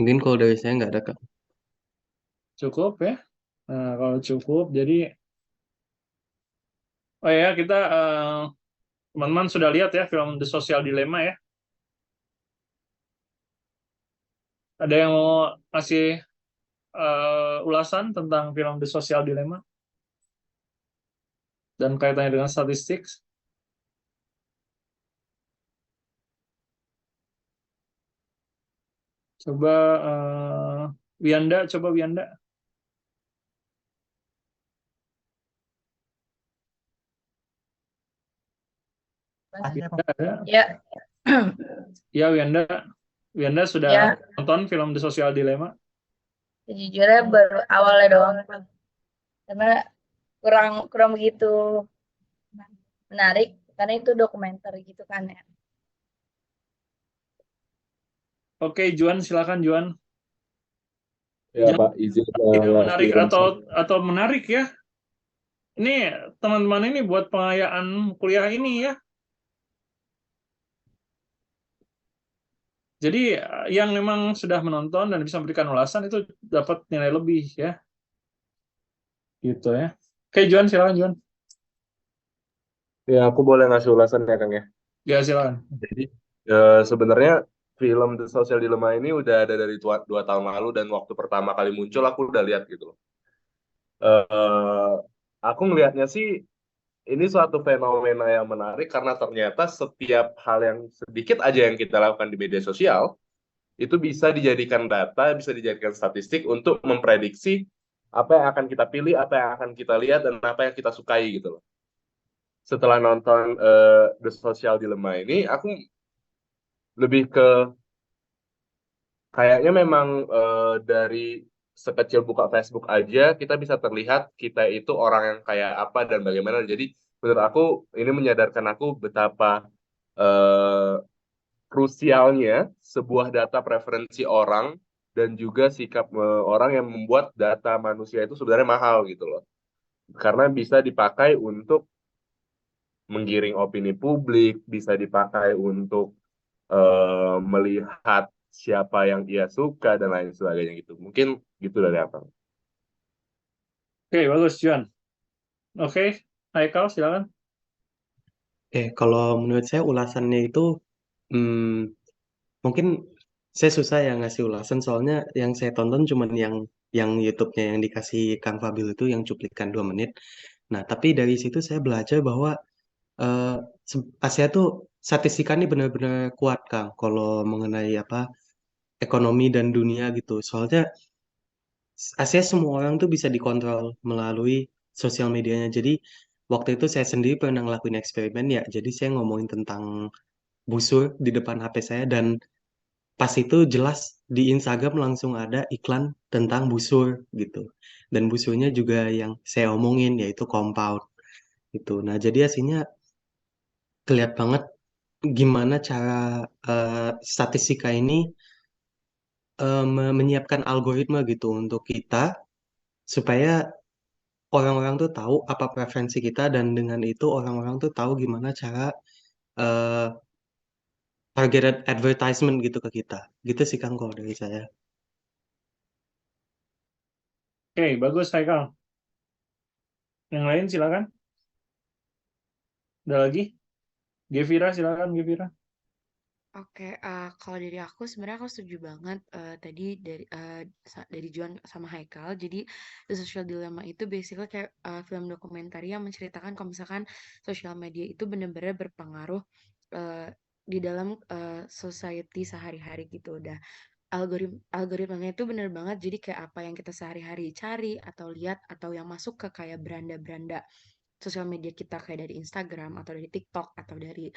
Speaker 7: Mungkin kalau dari saya nggak ada, Kak.
Speaker 1: Cukup ya. Nah, kalau cukup, jadi oh ya kita teman-teman sudah lihat ya film The Social Dilemma ya. Ada yang mau kasih ulasan tentang film The Social Dilemma dan kaitannya dengan statistik? Coba coba Wianda. Wianda ada?
Speaker 6: Ya,
Speaker 1: Ya, Wianda sudah
Speaker 6: ya,
Speaker 1: nonton film The Social Dilemma?
Speaker 6: sejujurnya baru awalnya doang, Pak. Karena kurang kurang begitu menarik, karena itu dokumenter gitu kan ya.
Speaker 1: Oke, Juan, silakan Juan.
Speaker 12: Ya Pak, izin
Speaker 1: Tidak menarik
Speaker 12: ngasih
Speaker 1: atau menarik ya. Ini teman-teman ini buat pengayaan kuliah ini ya. Jadi yang memang sudah menonton dan bisa memberikan ulasan itu dapat nilai lebih ya. Gitu ya. Oke, Juan, silakan Juan.
Speaker 12: Ya, aku boleh ngasih ulasan ya, Kang ya.
Speaker 1: Ya, silakan.
Speaker 12: Jadi sebenarnya film The Social Dilemma ini udah ada dari 2 tahun lalu dan waktu pertama kali muncul aku udah lihat gitu loh. Eh, aku ngelihatnya sih ini suatu fenomena yang menarik karena ternyata setiap hal yang sedikit aja yang kita lakukan di media sosial itu bisa dijadikan data, bisa dijadikan statistik untuk memprediksi apa yang akan kita pilih, apa yang akan kita lihat, dan apa yang kita sukai gitu loh. Setelah nonton The Social Dilemma ini, aku lebih ke kayaknya memang dari sekecil buka Facebook aja kita bisa terlihat kita itu orang yang kayak apa dan bagaimana. Jadi menurut aku ini menyadarkan aku betapa eh, krusialnya sebuah data preferensi orang dan juga sikap orang yang membuat data manusia itu sebenarnya mahal gitu loh. Karena bisa dipakai untuk menggiring opini publik, bisa dipakai untuk melihat siapa yang ia suka dan lain sebagainya gitu. Mungkin gitu dari apa?
Speaker 1: Oke, bagus Juan. Oke, Haikal silakan.
Speaker 7: Kalau menurut saya ulasannya itu mungkin saya susah ya ngasih ulasan soalnya yang saya tonton cuman yang YouTube-nya yang dikasih Kang Fabil itu yang cuplikan 2 menit. Nah, tapi dari situ saya belajar bahwa eh, Asia tuh statistika ini benar-benar kuat Kang kalau mengenai apa ekonomi dan dunia gitu. Soalnya Asia semua orang tuh bisa dikontrol melalui sosial medianya. Jadi waktu itu saya sendiri pernah ngelakuin eksperimen ya. Jadi saya ngomongin tentang busur di depan HP saya dan pas itu jelas di Instagram langsung ada iklan tentang busur gitu. Dan busurnya juga yang saya omongin yaitu compound gitu. Nah, jadi aslinya kelihatan banget gimana cara statistika ini menyiapkan algoritma gitu untuk kita supaya orang-orang tuh tahu apa preferensi kita dan dengan itu orang-orang tuh tahu gimana cara eh, targeted advertisement gitu ke kita. Gitu sih Kang kalau dari saya.
Speaker 1: Oke, bagus Haikal. Yang lain silakan. Ada lagi? Gevira silakan Gevira.
Speaker 4: Oke, kalau dari aku sebenarnya aku setuju banget tadi dari Juan sama Haikal. Jadi The Social Dilemma itu basically kayak film dokumenter yang menceritakan kalau misalkan sosial media itu benar-benar berpengaruh di dalam society sehari-hari gitu. Udah algoritmanya itu bener banget. Jadi kayak apa yang kita sehari-hari cari atau lihat atau yang masuk ke kayak beranda-beranda sosial media kita kayak dari Instagram atau dari TikTok atau dari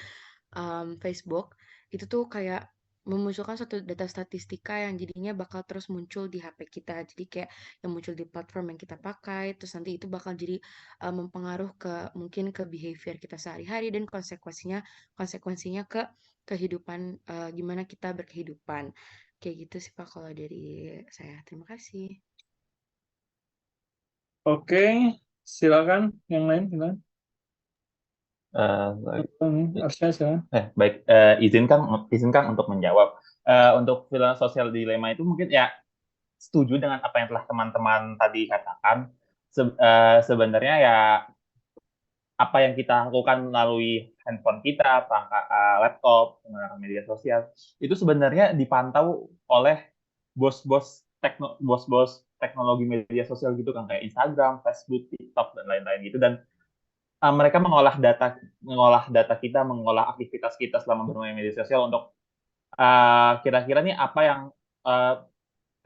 Speaker 4: Facebook itu tuh kayak memunculkan suatu data statistika yang jadinya bakal terus muncul di HP kita. Jadi kayak yang muncul di platform yang kita pakai, terus nanti itu bakal jadi mempengaruh ke mungkin ke behavior kita sehari-hari dan konsekuensinya ke kehidupan gimana kita berkehidupan. Kayak gitu sih Pak kalau dari saya. Terima kasih.
Speaker 1: Oke, silakan yang lain silakan. Harusnya sih.
Speaker 5: Baik, izinkan untuk menjawab. Untuk film sosial dilema itu mungkin ya setuju dengan apa yang telah teman-teman tadi katakan. Sebenarnya ya apa yang kita lakukan melalui handphone kita, perangkat laptop, menggunakan media sosial, itu sebenarnya dipantau oleh bos-bos teknologi media sosial gitu kan, kayak Instagram, Facebook, TikTok dan lain-lain gitu. Dan mereka mengolah data kita, mengolah aktivitas kita selama bermain media sosial untuk kira-kira nih apa yang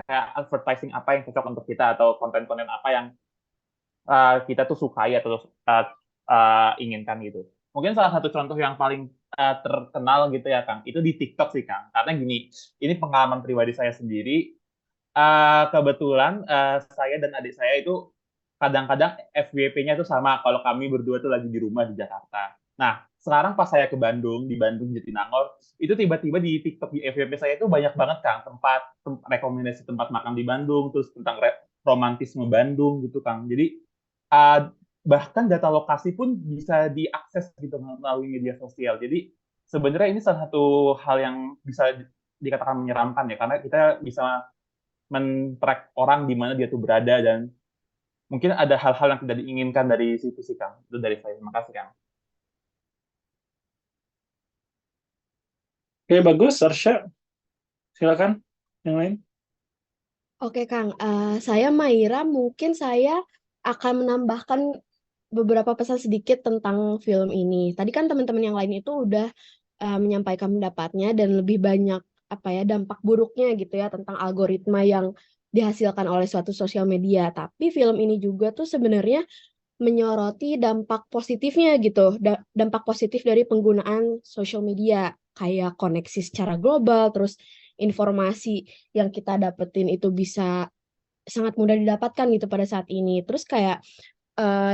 Speaker 5: kayak advertising apa yang cocok untuk kita, atau konten-konten apa yang kita tuh sukai atau inginkan gitu. Mungkin salah satu contoh yang paling terkenal gitu ya Kang, itu di TikTok sih Kang. Karena gini, ini pengalaman pribadi saya sendiri. Kebetulan saya dan adik saya itu kadang-kadang FYP-nya tuh sama kalau kami berdua tuh lagi di rumah di Jakarta. Nah, sekarang pas saya ke Bandung, di Bandung Jatinangor, itu tiba-tiba di TikTok di FYP saya itu banyak banget Kang rekomendasi tempat makan di Bandung, terus tentang romantisme Bandung gitu Kang. Jadi uh, bahkan data lokasi pun bisa diakses gitu melalui media sosial. Jadi sebenarnya ini salah satu hal yang bisa dikatakan menyeramkan ya, karena kita bisa men-track orang di mana dia tuh berada, dan mungkin ada hal-hal yang tidak diinginkan dari situ sih Kang. Itu dari saya. Terima kasih Kang.
Speaker 1: Oke, bagus. Arsya, silakan. Yang lain.
Speaker 8: Oke, Kang. Saya Maira, mungkin saya akan menambahkan beberapa pesan sedikit tentang film ini. Tadi kan teman-teman yang lain itu udah menyampaikan pendapatnya dan lebih banyak apa ya dampak buruknya gitu ya tentang algoritma yang dihasilkan oleh suatu sosial media. Tapi film ini juga tuh sebenarnya menyoroti dampak positifnya gitu, dampak positif dari penggunaan sosial media, kayak koneksi secara global, terus informasi yang kita dapetin itu bisa sangat mudah didapatkan gitu pada saat ini. Terus kayak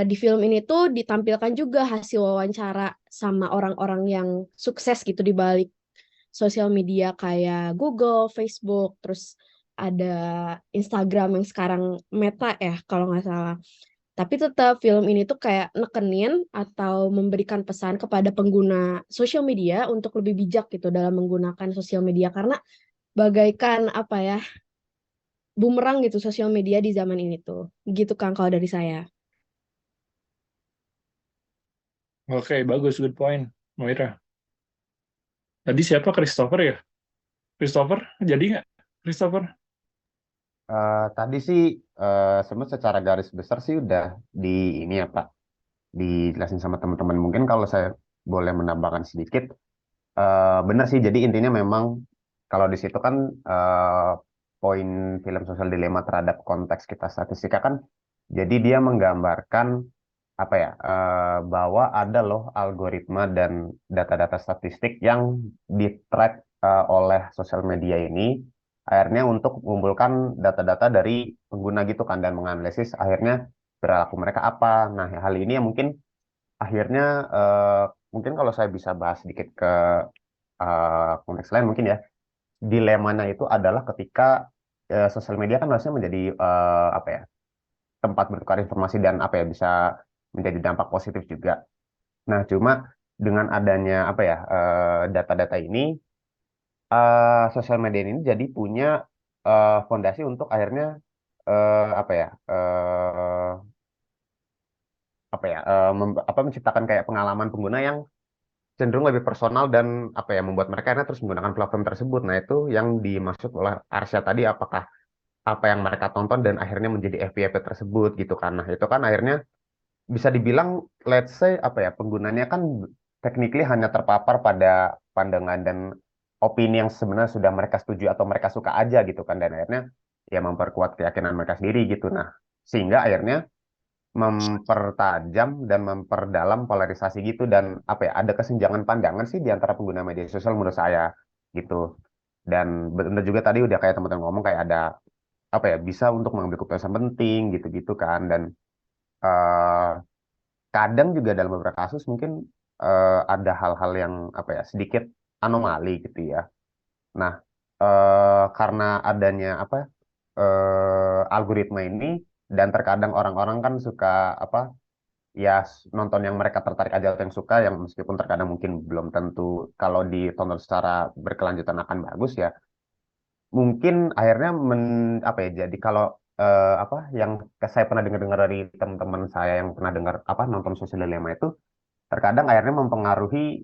Speaker 8: di film ini tuh ditampilkan juga hasil wawancara sama orang-orang yang sukses gitu di balik sosial media kayak Google, Facebook, terus ada Instagram yang sekarang Meta ya kalau nggak salah. Tapi tetap film ini tuh kayak nekenin atau memberikan pesan kepada pengguna sosial media untuk lebih bijak gitu dalam menggunakan sosial media karena bagaikan apa ya bumerang gitu sosial media di zaman ini tuh. Gitu Kang kalau dari saya.
Speaker 1: Oke, bagus. Good point. Moira. Tadi siapa? Christopher ya? Christopher, jadi nggak? Christopher?
Speaker 13: Tadi sih sebenarnya secara garis besar sih udah di ini ya Pak, dijelasin sama teman-teman. Mungkin kalau saya boleh menambahkan sedikit, benar sih. Jadi intinya memang kalau di situ kan poin film sosial dilema terhadap konteks kita statistika kan, jadi dia menggambarkan apa ya bahwa ada loh algoritma dan data-data statistik yang di-track oleh sosial media ini akhirnya untuk mengumpulkan data-data dari pengguna gitu kan dan menganalisis akhirnya perilaku mereka apa. Nah, hal ini yang mungkin akhirnya mungkin kalau saya bisa bahas sedikit ke konteks lain mungkin ya, dilemanya itu adalah ketika sosial media kan harusnya menjadi apa ya tempat bertukar informasi dan apa ya bisa menjadi dampak positif juga. Nah, cuma dengan adanya apa ya data-data ini, sosial media ini jadi punya fondasi untuk akhirnya apa ya apa ya apa menciptakan kayak pengalaman pengguna yang cenderung lebih personal dan apa ya membuat mereka akhirnya terus menggunakan platform tersebut. Nah, itu yang dimaksud oleh Arsya tadi, apakah apa yang mereka tonton dan akhirnya menjadi FYP tersebut gitu kan. Nah, itu kan akhirnya bisa dibilang let's say apa ya penggunanya kan technically hanya terpapar pada pandangan dan opini yang sebenarnya sudah mereka setuju atau mereka suka aja gitu kan, dan akhirnya ya memperkuat keyakinan mereka sendiri gitu. Nah, sehingga akhirnya mempertajam dan memperdalam polarisasi gitu, dan apa ya ada kesenjangan pandangan sih di antara pengguna media sosial menurut saya gitu. Dan benar juga tadi udah kayak teman-teman ngomong kayak ada apa ya bisa untuk mengambil keputusan penting gitu-gitu kan, dan eh, kadang juga dalam beberapa kasus mungkin ada hal-hal yang apa ya sedikit anomali gitu ya. Nah, karena adanya apa algoritma ini dan terkadang orang-orang kan suka apa ya nonton yang mereka tertarik aja atau yang suka, yang meskipun terkadang mungkin belum tentu kalau ditonton secara berkelanjutan akan bagus ya, mungkin akhirnya apa ya, jadi kalau apa yang saya pernah dengar-dengar dari teman-teman saya yang pernah dengar apa nonton Social Dilemma itu, terkadang akhirnya mempengaruhi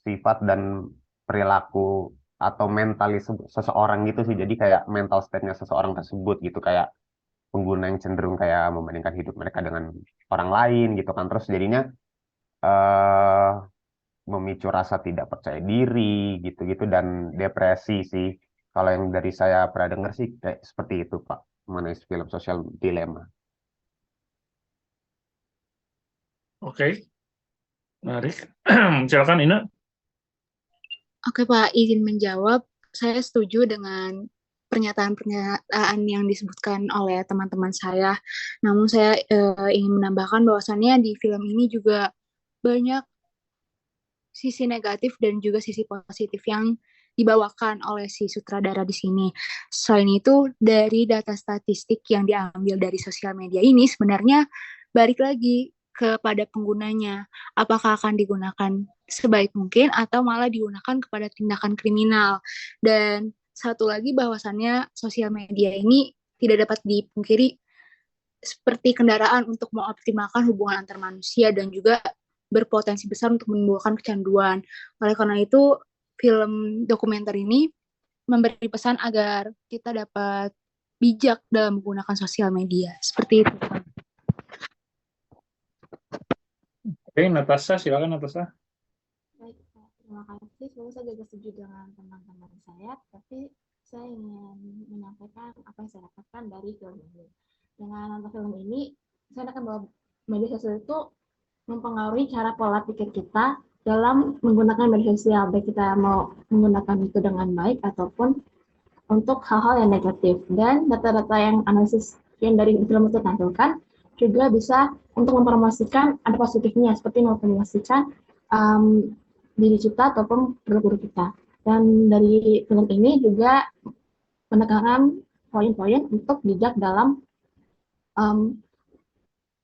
Speaker 13: sifat dan perilaku atau mentalis seseorang gitu sih. Jadi kayak mental state-nya seseorang tersebut gitu, kayak pengguna yang cenderung kayak membandingkan hidup mereka dengan orang lain gitu kan. Terus jadinya eh memicu rasa tidak percaya diri gitu-gitu dan depresi sih. Kalau yang dari saya pernah dengar sih kayak seperti itu, Pak, mengenai film Social Dilemma.
Speaker 1: Oke, menarik. Silakan Ina.
Speaker 14: Oke Pak, izin menjawab. Saya setuju dengan pernyataan-pernyataan yang disebutkan oleh teman-teman saya. Namun saya ingin menambahkan bahwasannya di film ini juga banyak sisi negatif dan juga sisi positif yang dibawakan oleh si sutradara di sini. Selain itu, dari data statistik yang diambil dari sosial media ini sebenarnya balik lagi kepada penggunanya. Apakah akan digunakan sebaik mungkin atau malah digunakan kepada tindakan kriminal. Dan satu lagi bahwasannya sosial media ini tidak dapat dipungkiri seperti kendaraan untuk mengoptimalkan hubungan antar manusia dan juga berpotensi besar untuk menimbulkan kecanduan. Oleh karena itu, film dokumenter ini memberi pesan agar kita dapat bijak dalam menggunakan sosial media. Seperti itu.
Speaker 1: Oke, Natasha, silakan Natasha.
Speaker 15: Baik, Pak. Terima kasih. Sebenarnya saya juga setuju dengan teman-teman saya, tapi saya ingin menyampaikan apa yang saya dapatkan dari film ini. Dengan nonton film ini, saya akan bahwa media sosial itu mempengaruhi cara pola pikir kita dalam menggunakan media sosial, baik kita mau menggunakan itu dengan baik ataupun untuk hal-hal yang negatif. Dan data-data yang analisis yang dari film itu tampilkan juga bisa untuk mempromosikan ada positifnya, seperti mempromosikan diri kita ataupun produk-produk kita. Dan dari film ini juga menekankan poin-poin untuk bijak dalam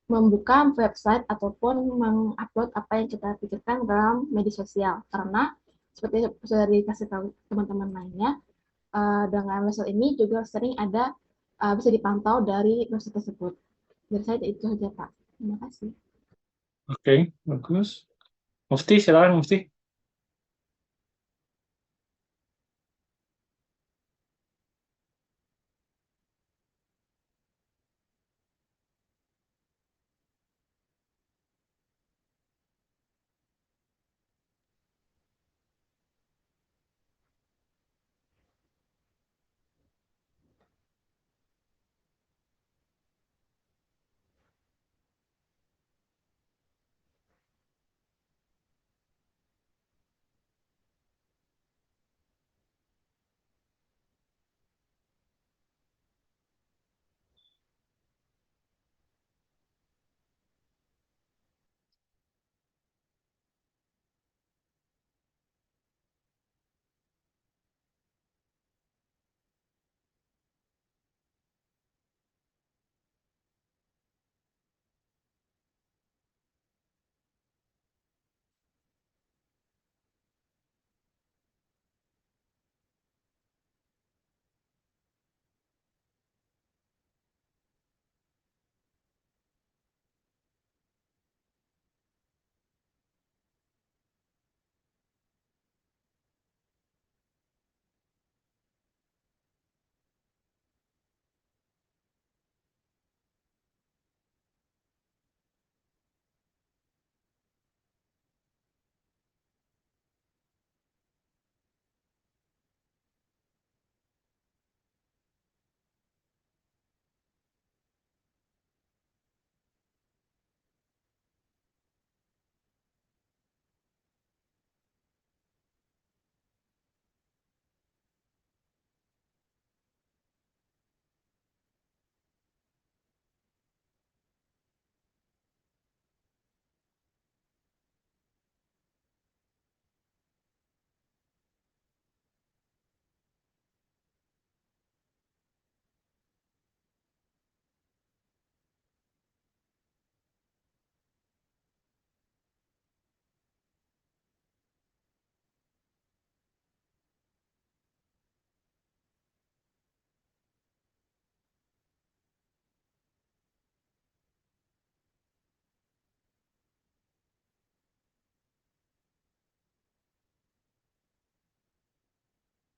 Speaker 15: membuka website ataupun mengupload apa yang kita pikirkan dalam media sosial. Karena seperti sudah dikasih tahu teman-teman lainnya, dengan website ini juga sering ada bisa dipantau dari website tersebut. Dari saya itu saja, Pak. Terima kasih.
Speaker 1: Oke, bagus. Mufti, silakan Mufti.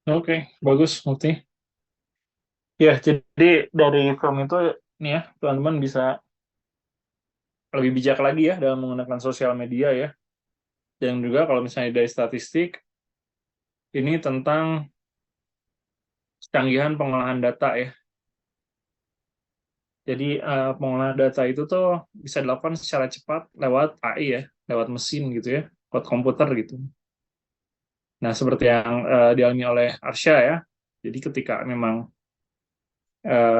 Speaker 1: Oke, bagus, Mukti. Ya, jadi dari film itu nih ya, teman-teman bisa lebih bijak lagi ya dalam menggunakan sosial media ya. Dan juga kalau misalnya dari statistik, ini tentang kecanggihan pengolahan data ya. Jadi pengolahan data itu tuh bisa dilakukan secara cepat lewat AI ya, lewat mesin gitu ya, lewat komputer gitu. Nah, seperti yang dialami oleh Arsya ya. Jadi ketika memang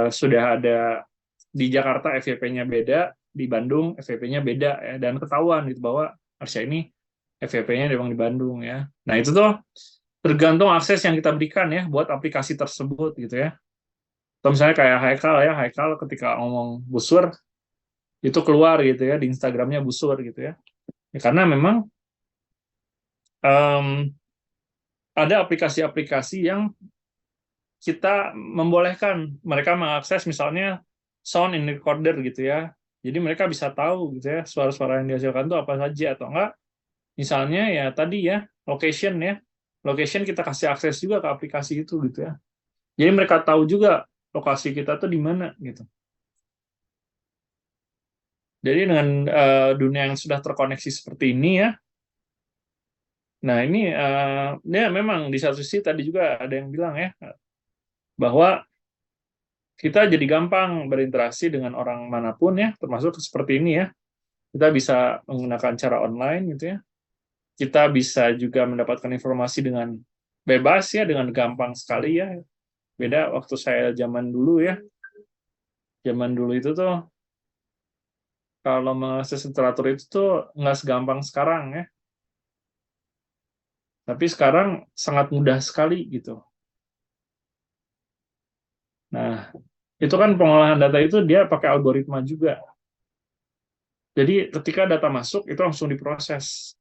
Speaker 1: sudah ada di Jakarta FYP-nya beda, di Bandung FYP-nya beda ya, dan ketahuan gitu bahwa Arsya ini FYP-nya memang di Bandung ya. Nah, itu tuh tergantung akses yang kita berikan ya buat aplikasi tersebut gitu ya. Atau misalnya kayak Haikal ketika ngomong busur itu keluar gitu ya di Instagramnya busur gitu ya. Ya karena memang em, ada aplikasi-aplikasi yang kita membolehkan mereka mengakses misalnya sound in recorder gitu ya. Jadi mereka bisa tahu gitu ya suara-suara yang dihasilkan itu apa saja atau enggak. Misalnya ya tadi ya location ya. Location kita kasih akses juga ke aplikasi itu gitu ya. Jadi mereka tahu juga lokasi kita tuh di mana gitu. Jadi dengan dunia yang sudah terkoneksi seperti ini ya. Nah, ini ya memang di satu sisi tadi juga ada yang bilang ya bahwa kita jadi gampang berinteraksi dengan orang manapun ya, termasuk seperti ini ya. Kita bisa menggunakan cara online gitu ya. Kita bisa juga mendapatkan informasi dengan bebas ya, dengan gampang sekali ya. Beda waktu saya zaman dulu ya. Zaman dulu itu tuh kalau mengakses literatur itu tuh nggak segampang sekarang ya. Tapi sekarang sangat mudah sekali gitu. Nah, itu kan pengolahan data itu dia pakai algoritma juga. Jadi ketika data masuk itu langsung diproses.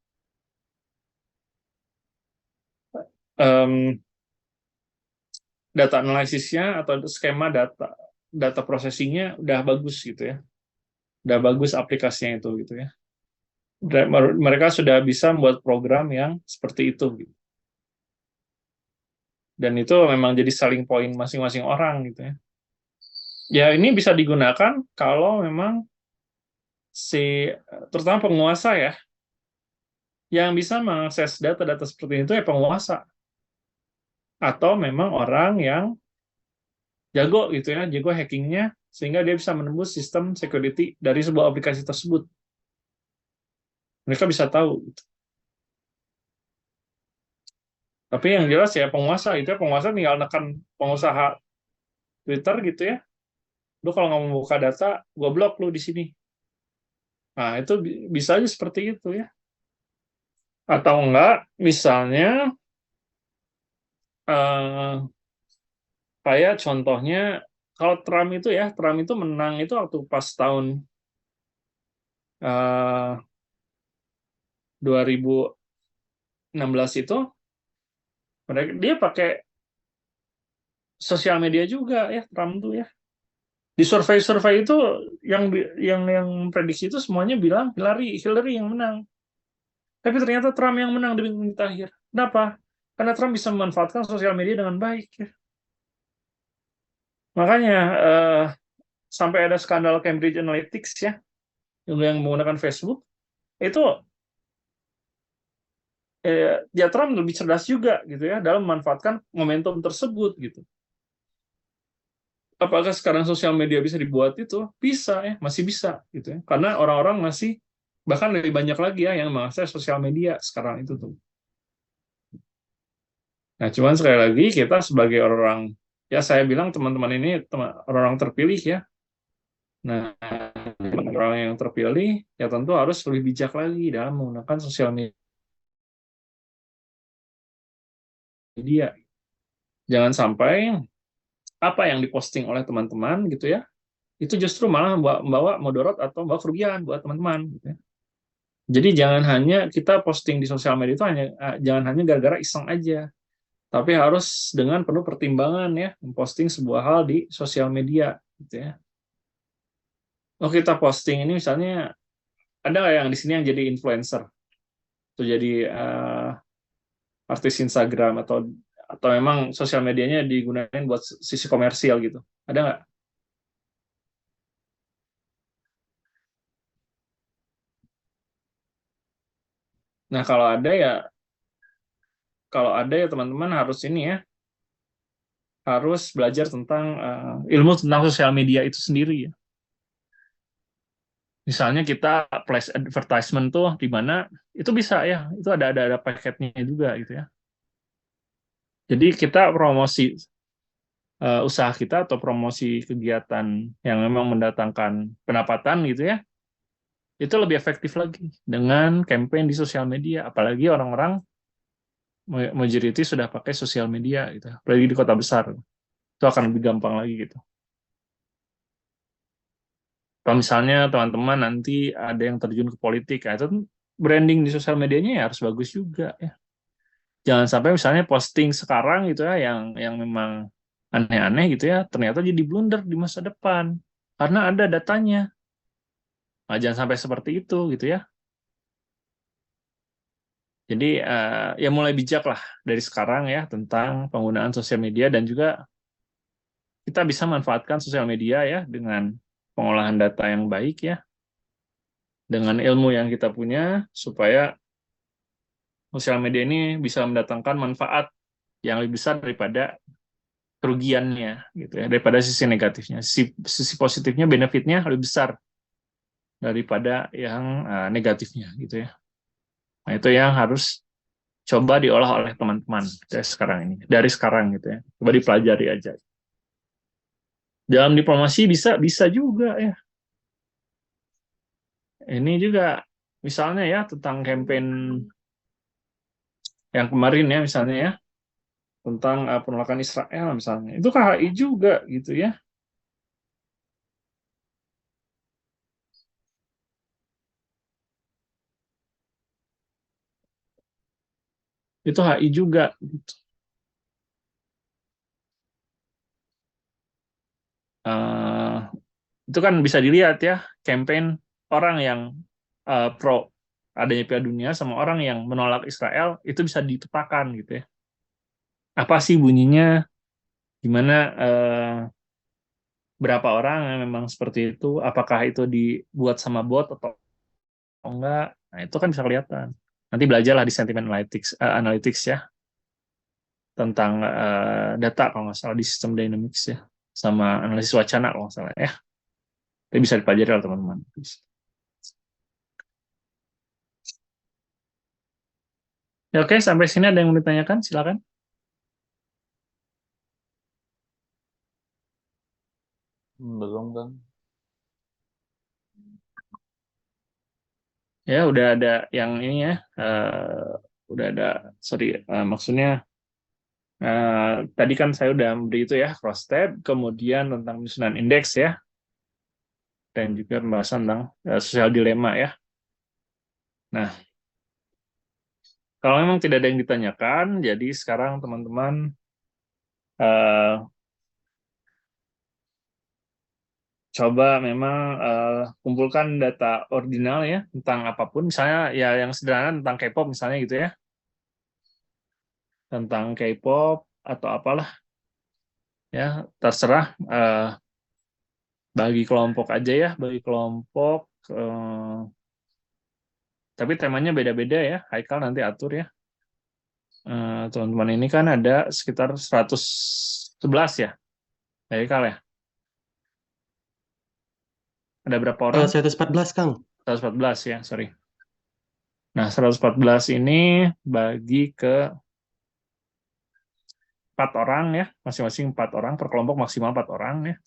Speaker 1: Data analisisnya atau skema data processingnya udah bagus gitu ya. Udah bagus aplikasinya itu gitu ya. Mereka sudah bisa membuat program yang seperti itu gitu. Dan itu memang jadi selling point masing-masing orang gitu ya. Ya ini bisa digunakan kalau memang terutama penguasa ya, yang bisa mengakses data-data seperti itu ya penguasa. Atau memang orang yang jago gitu ya, jago hackingnya, sehingga dia bisa menembus sistem security dari sebuah aplikasi tersebut. Mereka bisa tahu. Gitu. Tapi yang jelas ya penguasa itu ya, penguasa tinggal nekan pengusaha Twitter gitu ya. Lu kalau nggak mau buka data, gue blok lu di sini. Nah, itu bisa aja seperti itu ya. Atau enggak, misalnya kayak contohnya kalau Trump itu ya, Trump itu menang itu waktu pas tahun 2016 itu dia pakai sosial media juga ya Trump tuh ya. Di survei-survei itu yang prediksi itu semuanya bilang Hillary yang menang. Tapi ternyata Trump yang menang di menit akhir. Kenapa? Karena Trump bisa memanfaatkan sosial media dengan baik. Ya. Makanya sampai ada skandal Cambridge Analytics ya, yang menggunakan Facebook, itu ya Trump lebih cerdas juga gitu ya dalam memanfaatkan momentum tersebut gitu. Apakah sekarang sosial media bisa dibuat itu? Bisa ya, masih bisa gitu ya. Karena orang-orang masih bahkan lebih banyak lagi ya yang mengakses sosial media sekarang itu tuh. Nah, cuman sekali lagi kita sebagai orang, ya saya bilang teman-teman ini orang terpilih ya. Nah, orang yang terpilih ya tentu harus lebih bijak lagi dalam menggunakan sosial media. Jangan sampai apa yang diposting oleh teman-teman gitu ya, itu justru malah membawa mudarat atau membawa kerugian buat teman-teman. Gitu ya. Jadi jangan hanya kita posting di sosial media itu jangan hanya gara-gara iseng aja, tapi harus dengan penuh pertimbangan ya memposting sebuah hal di sosial media. Gitu ya. Oh kita posting ini misalnya ada nggak yang di sini yang jadi influencer, atau jadi artis Instagram atau Atau memang sosial medianya digunakan buat sisi komersial gitu? Ada nggak? Nah, kalau ada ya teman-teman harus ini ya, harus belajar tentang ilmu tentang sosial media itu sendiri ya. Misalnya kita place advertisement tuh di mana itu bisa ya, itu ada paketnya juga gitu ya. Jadi kita promosi usaha kita atau promosi kegiatan yang memang mendatangkan pendapatan gitu ya, itu lebih efektif lagi dengan campaign di sosial media. Apalagi orang-orang majority sudah pakai sosial media gitu, apalagi di kota besar, itu akan lebih gampang lagi gitu. Kalau misalnya teman-teman nanti ada yang terjun ke politik, ya itu branding di sosial medianya ya harus bagus juga ya. Jangan sampai misalnya posting sekarang gitu ya yang memang aneh-aneh gitu ya, ternyata jadi blunder di masa depan karena ada datanya. Nah, jangan sampai seperti itu gitu ya. Jadi ya mulai bijak lah dari sekarang ya tentang penggunaan sosial media, dan juga kita bisa manfaatkan sosial media ya dengan pengolahan data yang baik ya, dengan ilmu yang kita punya, supaya sosial media ini bisa mendatangkan manfaat yang lebih besar daripada kerugiannya gitu ya, daripada sisi negatifnya. Sisi positifnya, benefitnya lebih besar daripada yang negatifnya gitu ya. Nah, itu yang harus coba diolah oleh teman-teman dari sekarang gitu ya. Coba dipelajari aja. Dalam diplomasi bisa juga ya. Ini juga misalnya ya tentang campaign yang kemarin ya, misalnya ya tentang penolakan Israel misalnya. Itu KHI juga gitu ya. Itu HI juga gitu. Itu kan bisa dilihat ya, campaign orang yang pro adanya Piala Dunia sama orang yang menolak Israel itu bisa dipetakan gitu ya. Apa sih bunyinya, gimana, berapa orang yang memang seperti itu, apakah itu dibuat sama bot atau enggak. Nah, itu kan bisa kelihatan. Nanti belajarlah di sentiment analytics ya, tentang data kalau nggak salah, di sistem dynamics ya, sama analisis wacana kalau nggak salah ya. Itu bisa dipelajari oleh teman-teman. Ya, oke, sampai sini ada yang mau ditanyakan? Silakan.
Speaker 5: Belum kan?
Speaker 1: Ya, udah ada yang ini ya, udah ada, sorry, maksudnya tadi kan saya udah beri itu ya, cross tab, kemudian tentang penyusunan indeks ya, dan juga pembahasan tentang sosial dilema ya. Nah, kalau memang tidak ada yang ditanyakan, jadi sekarang teman-teman coba memang kumpulkan data ordinal ya tentang apapun, misalnya ya yang sederhana tentang K-pop misalnya gitu ya, tentang K-pop atau apalah ya, terserah, bagi kelompok aja ya, bagi kelompok, tapi temanya beda-beda ya. Haikal nanti atur ya. Teman-teman ini kan ada sekitar 111 ya, Haikal ya. Ada berapa orang?
Speaker 7: 114, Kang.
Speaker 1: 114 ya, sorry. Nah, 114 ini bagi ke 4 orang ya, masing-masing 4 orang, per kelompok maksimal 4 orang ya.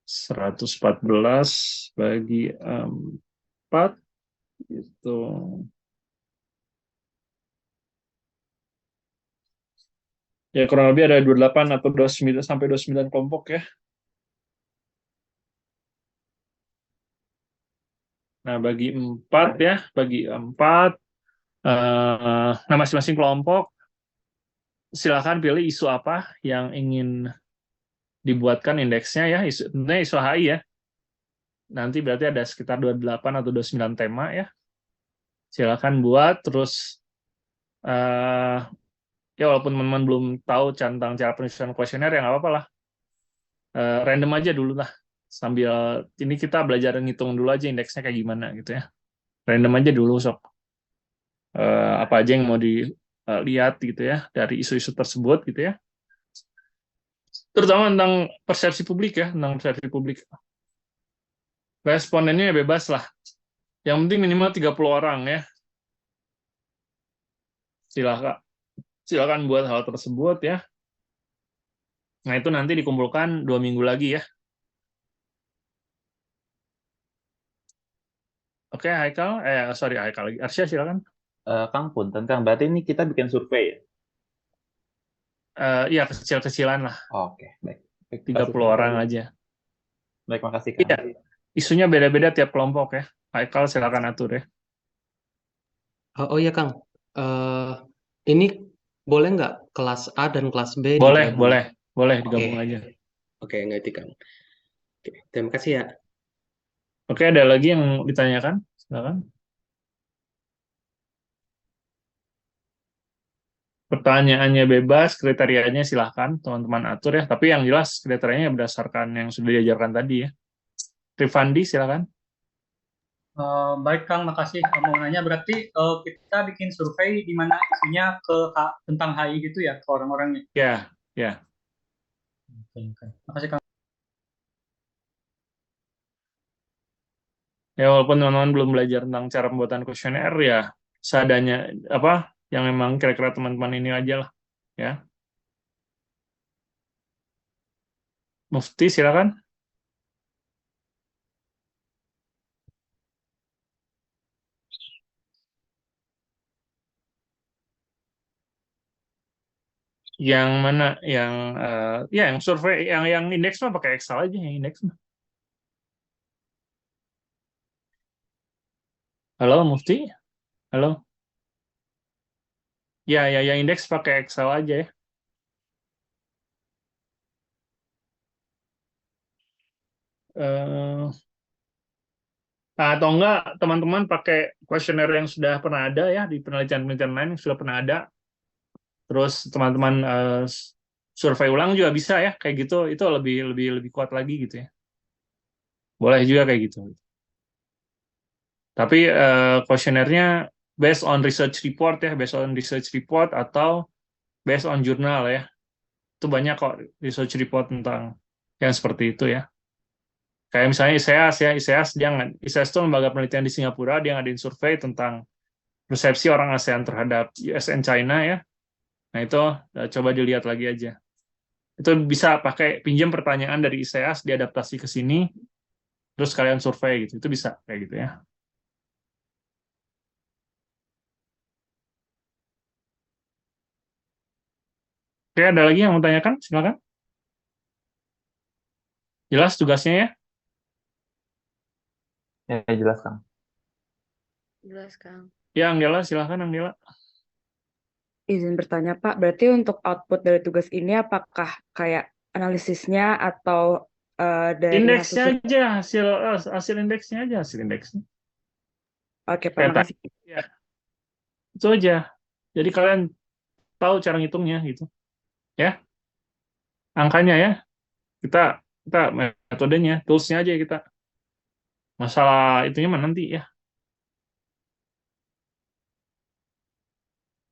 Speaker 1: 114 bagi 4 itu ya kurang lebih ada 28 atau 29 sampai 29 kelompok ya. Nah, bagi 4 ya, bagi 4, nah masing-masing kelompok silakan pilih isu apa yang ingin dibuatkan indeksnya ya, tentunya isu HI ya. Nanti berarti ada sekitar 28 atau 29 tema ya. Silakan buat, terus Ya walaupun teman-teman belum tahu tentang cara penyusunan kuesioner ya nggak apa-apa lah. Random aja dulu lah. Sambil ini kita belajar ngitung dulu aja indeksnya kayak gimana gitu ya. Random aja dulu sok. Apa aja yang mau dilihat gitu ya dari isu-isu tersebut gitu ya. Terutama tentang persepsi publik ya, tentang persepsi publik. Respondennya bebas lah. Yang penting minimal 30 orang ya. Silakan buat hal tersebut ya. Nah, itu nanti dikumpulkan 2 minggu lagi ya. Oke, Haikal. Sorry, Haikal lagi. Arsya, silakan.
Speaker 5: Kang Punten, Kang, berarti ini kita bikin survei ya?
Speaker 1: Iya, kecil-kecilan lah.
Speaker 5: Oke, baik.
Speaker 1: 30 orang aja.
Speaker 5: Baik, makasih, Kang.
Speaker 1: Iya, isunya beda-beda tiap kelompok ya. Haikal, silakan atur ya.
Speaker 7: Oh iya Kang, ini boleh nggak kelas A dan kelas B
Speaker 1: Boleh,
Speaker 7: digabung?
Speaker 1: boleh
Speaker 7: Oke,
Speaker 1: digabung aja.
Speaker 7: oke ngerti Kang. Oke, terima kasih ya.
Speaker 1: Oke, ada lagi yang ditanyakan? Silakan. Pertanyaannya bebas, kriterianya silahkan teman-teman atur ya. Tapi yang jelas kriterianya berdasarkan yang sudah diajarkan tadi ya. Rifandi, silakan.
Speaker 16: Baik Kang, makasih. Mau nanya berarti kita bikin survei di mana isinya tentang HI gitu ya ke orang-orangnya.
Speaker 1: Ya, ya.
Speaker 16: Oke. Makasih Kang.
Speaker 1: Ya walaupun teman-teman belum belajar tentang cara pembuatan kuesioner ya seadanya apa yang memang kira-kira teman-teman ini aja lah ya. Mufti silakan. Yang mana yang ya yang survei yang indeks mah pakai Excel aja yang indeks mah. Halo Mufti? Halo? Ya yang indeks pakai Excel aja ya. Atau enggak teman-teman pakai kuesioner yang sudah pernah ada ya di penelitian-penelitian lain yang sudah pernah ada. Terus teman-teman survei ulang juga bisa ya kayak gitu. Itu lebih kuat lagi gitu ya. Boleh juga kayak gitu. Tapi kuesionernya based on research report ya, based on research report atau based on jurnal ya. Itu banyak kok research report tentang yang seperti itu ya. Kayak misalnya ISEAS ya, ISEAS itu lembaga penelitian di Singapura, dia ngadain survei tentang persepsi orang ASEAN terhadap US and China ya. Nah itu coba dilihat lagi aja. Itu bisa pakai pinjam pertanyaan dari ISEAS, diadaptasi ke sini, terus kalian survei gitu. Itu bisa kayak gitu ya. Oke, ada lagi yang mau tanyakan? Silakan. Jelas tugasnya ya?
Speaker 5: Ya, jelas, Kang.
Speaker 17: Jelas, Kang.
Speaker 1: Ya, Anggela, silakan Anggela.
Speaker 17: Izin bertanya, Pak, berarti untuk output dari tugas ini apakah kayak analisisnya atau dari
Speaker 1: Indeksnya
Speaker 17: hasil
Speaker 1: aja, hasil indeksnya aja, hasil indeksnya.
Speaker 17: Oke, Pak,
Speaker 1: Kayak
Speaker 17: makasih.
Speaker 1: ya, itu aja. Jadi kalian tahu cara ngitungnya gitu. Ya, angkanya ya. Kita metodenya, toolsnya aja kita. Masalah itunya mah nanti ya.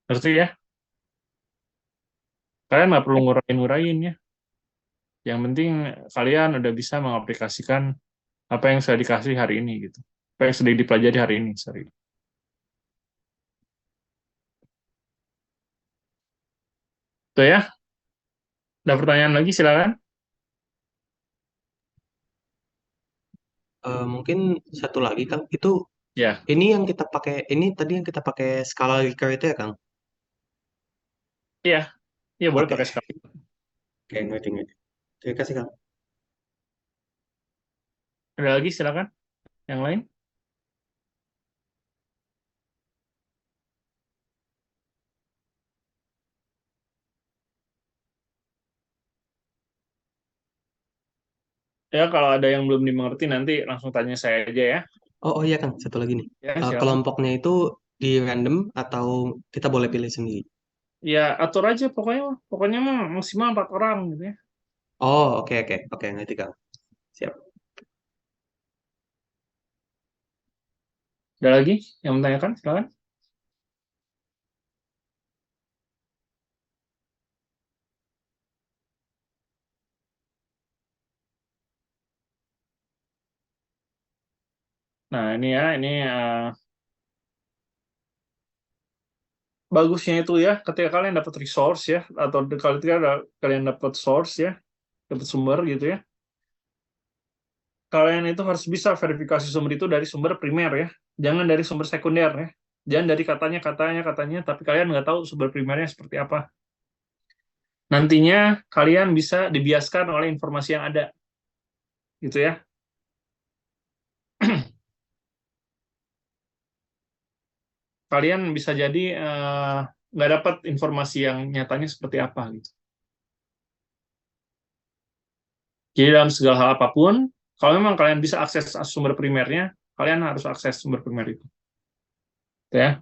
Speaker 1: Ngerti ya? Kalian nggak perlu ngurain ya. Yang penting kalian udah bisa mengaplikasikan apa yang sudah dikasih hari ini gitu. Apa yang sudah dipelajari hari ini, sorry. Itu ya. Ada pertanyaan lagi silakan.
Speaker 7: Mungkin satu lagi Kang, itu
Speaker 1: Ya.
Speaker 7: ini yang kita pakai, ini tadi yang kita pakai skala Likert itu ya Kang?
Speaker 1: Iya, iya boleh
Speaker 7: Oke.
Speaker 1: pakai sekali.
Speaker 7: Oke, ngerti. Terima kasih Kang.
Speaker 1: Ada lagi silakan. Yang lain? Ya kalau ada yang belum dimengerti nanti langsung tanya saya aja ya.
Speaker 7: Oh iya Kang, satu lagi nih.
Speaker 1: Ya, silakan.
Speaker 7: Kelompoknya itu di random atau kita boleh pilih sendiri?
Speaker 1: Ya atur aja pokoknya mah maksimal 4 orang gitu ya.
Speaker 7: Oh, oke, ngerti Kang. Siap.
Speaker 1: Ada lagi yang menanyakan? Silakan. Nah ini ya, ini bagusnya itu ya, ketika kalian dapat resource ya, atau ketika kalian dapat source ya, dapat sumber gitu ya, kalian itu harus bisa verifikasi sumber itu dari sumber primer ya, jangan dari sumber sekunder ya, jangan dari katanya, tapi kalian nggak tahu sumber primernya seperti apa. Nantinya kalian bisa dibiaskan oleh informasi yang ada, gitu ya. Kalian bisa jadi nggak dapat informasi yang nyatanya seperti apa gitu. Jadi dalam segala hal apapun, kalau memang kalian bisa akses sumber primernya, kalian harus akses sumber primer itu. Ya.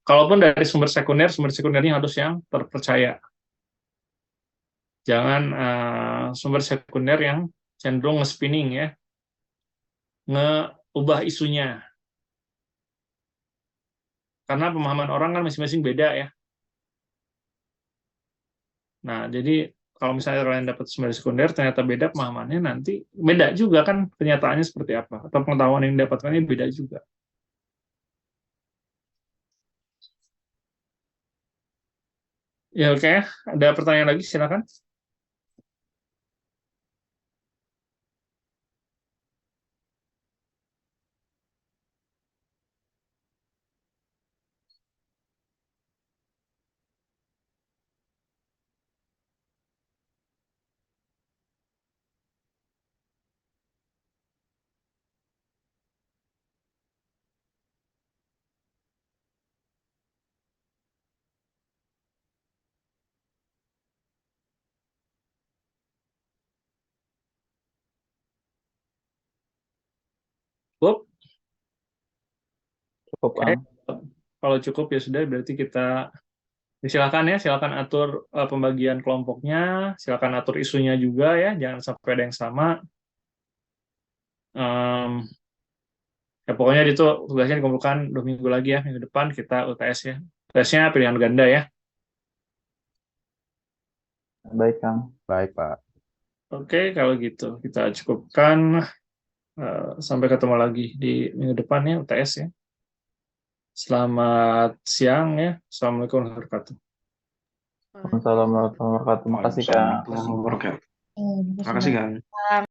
Speaker 1: Kalaupun dari sumber sekundernya harus yang terpercaya. Jangan sumber sekunder yang cenderung nge-spinning ya, ngeubah isunya. Karena pemahaman orang kan masing-masing beda ya. Nah, jadi kalau misalnya kalian dapat sumber sekunder, ternyata beda pemahamannya, nanti beda juga kan kenyataannya seperti apa. Atau pengetahuan yang didapatkannya beda juga. Ya oke, ada pertanyaan lagi, silakan. Cukup?
Speaker 5: Cukup,
Speaker 1: Oke.
Speaker 5: Kang.
Speaker 1: Kalau cukup ya sudah, berarti kita silakan ya, silakan atur pembagian kelompoknya, silakan atur isunya juga ya, jangan sampai ada yang sama. Ya pokoknya itu tugasnya dikumpulkan 2 minggu lagi ya, minggu depan kita UTS ya. UTS-nya pilihan ganda ya.
Speaker 5: Baik, Kang.
Speaker 13: Baik, Pak.
Speaker 1: Oke, kalau gitu kita cukupkan. Sampai ketemu lagi di minggu depan ya UTS ya. Selamat siang ya. Assalamualaikum warahmatullahi wabarakatuh.
Speaker 5: Waalaikumsalam warahmatullahi wabarakatuh. Makasih, Kang.
Speaker 9: Waalaikumsalam warahmatullahi wabarakatuh. Makasih, Kang.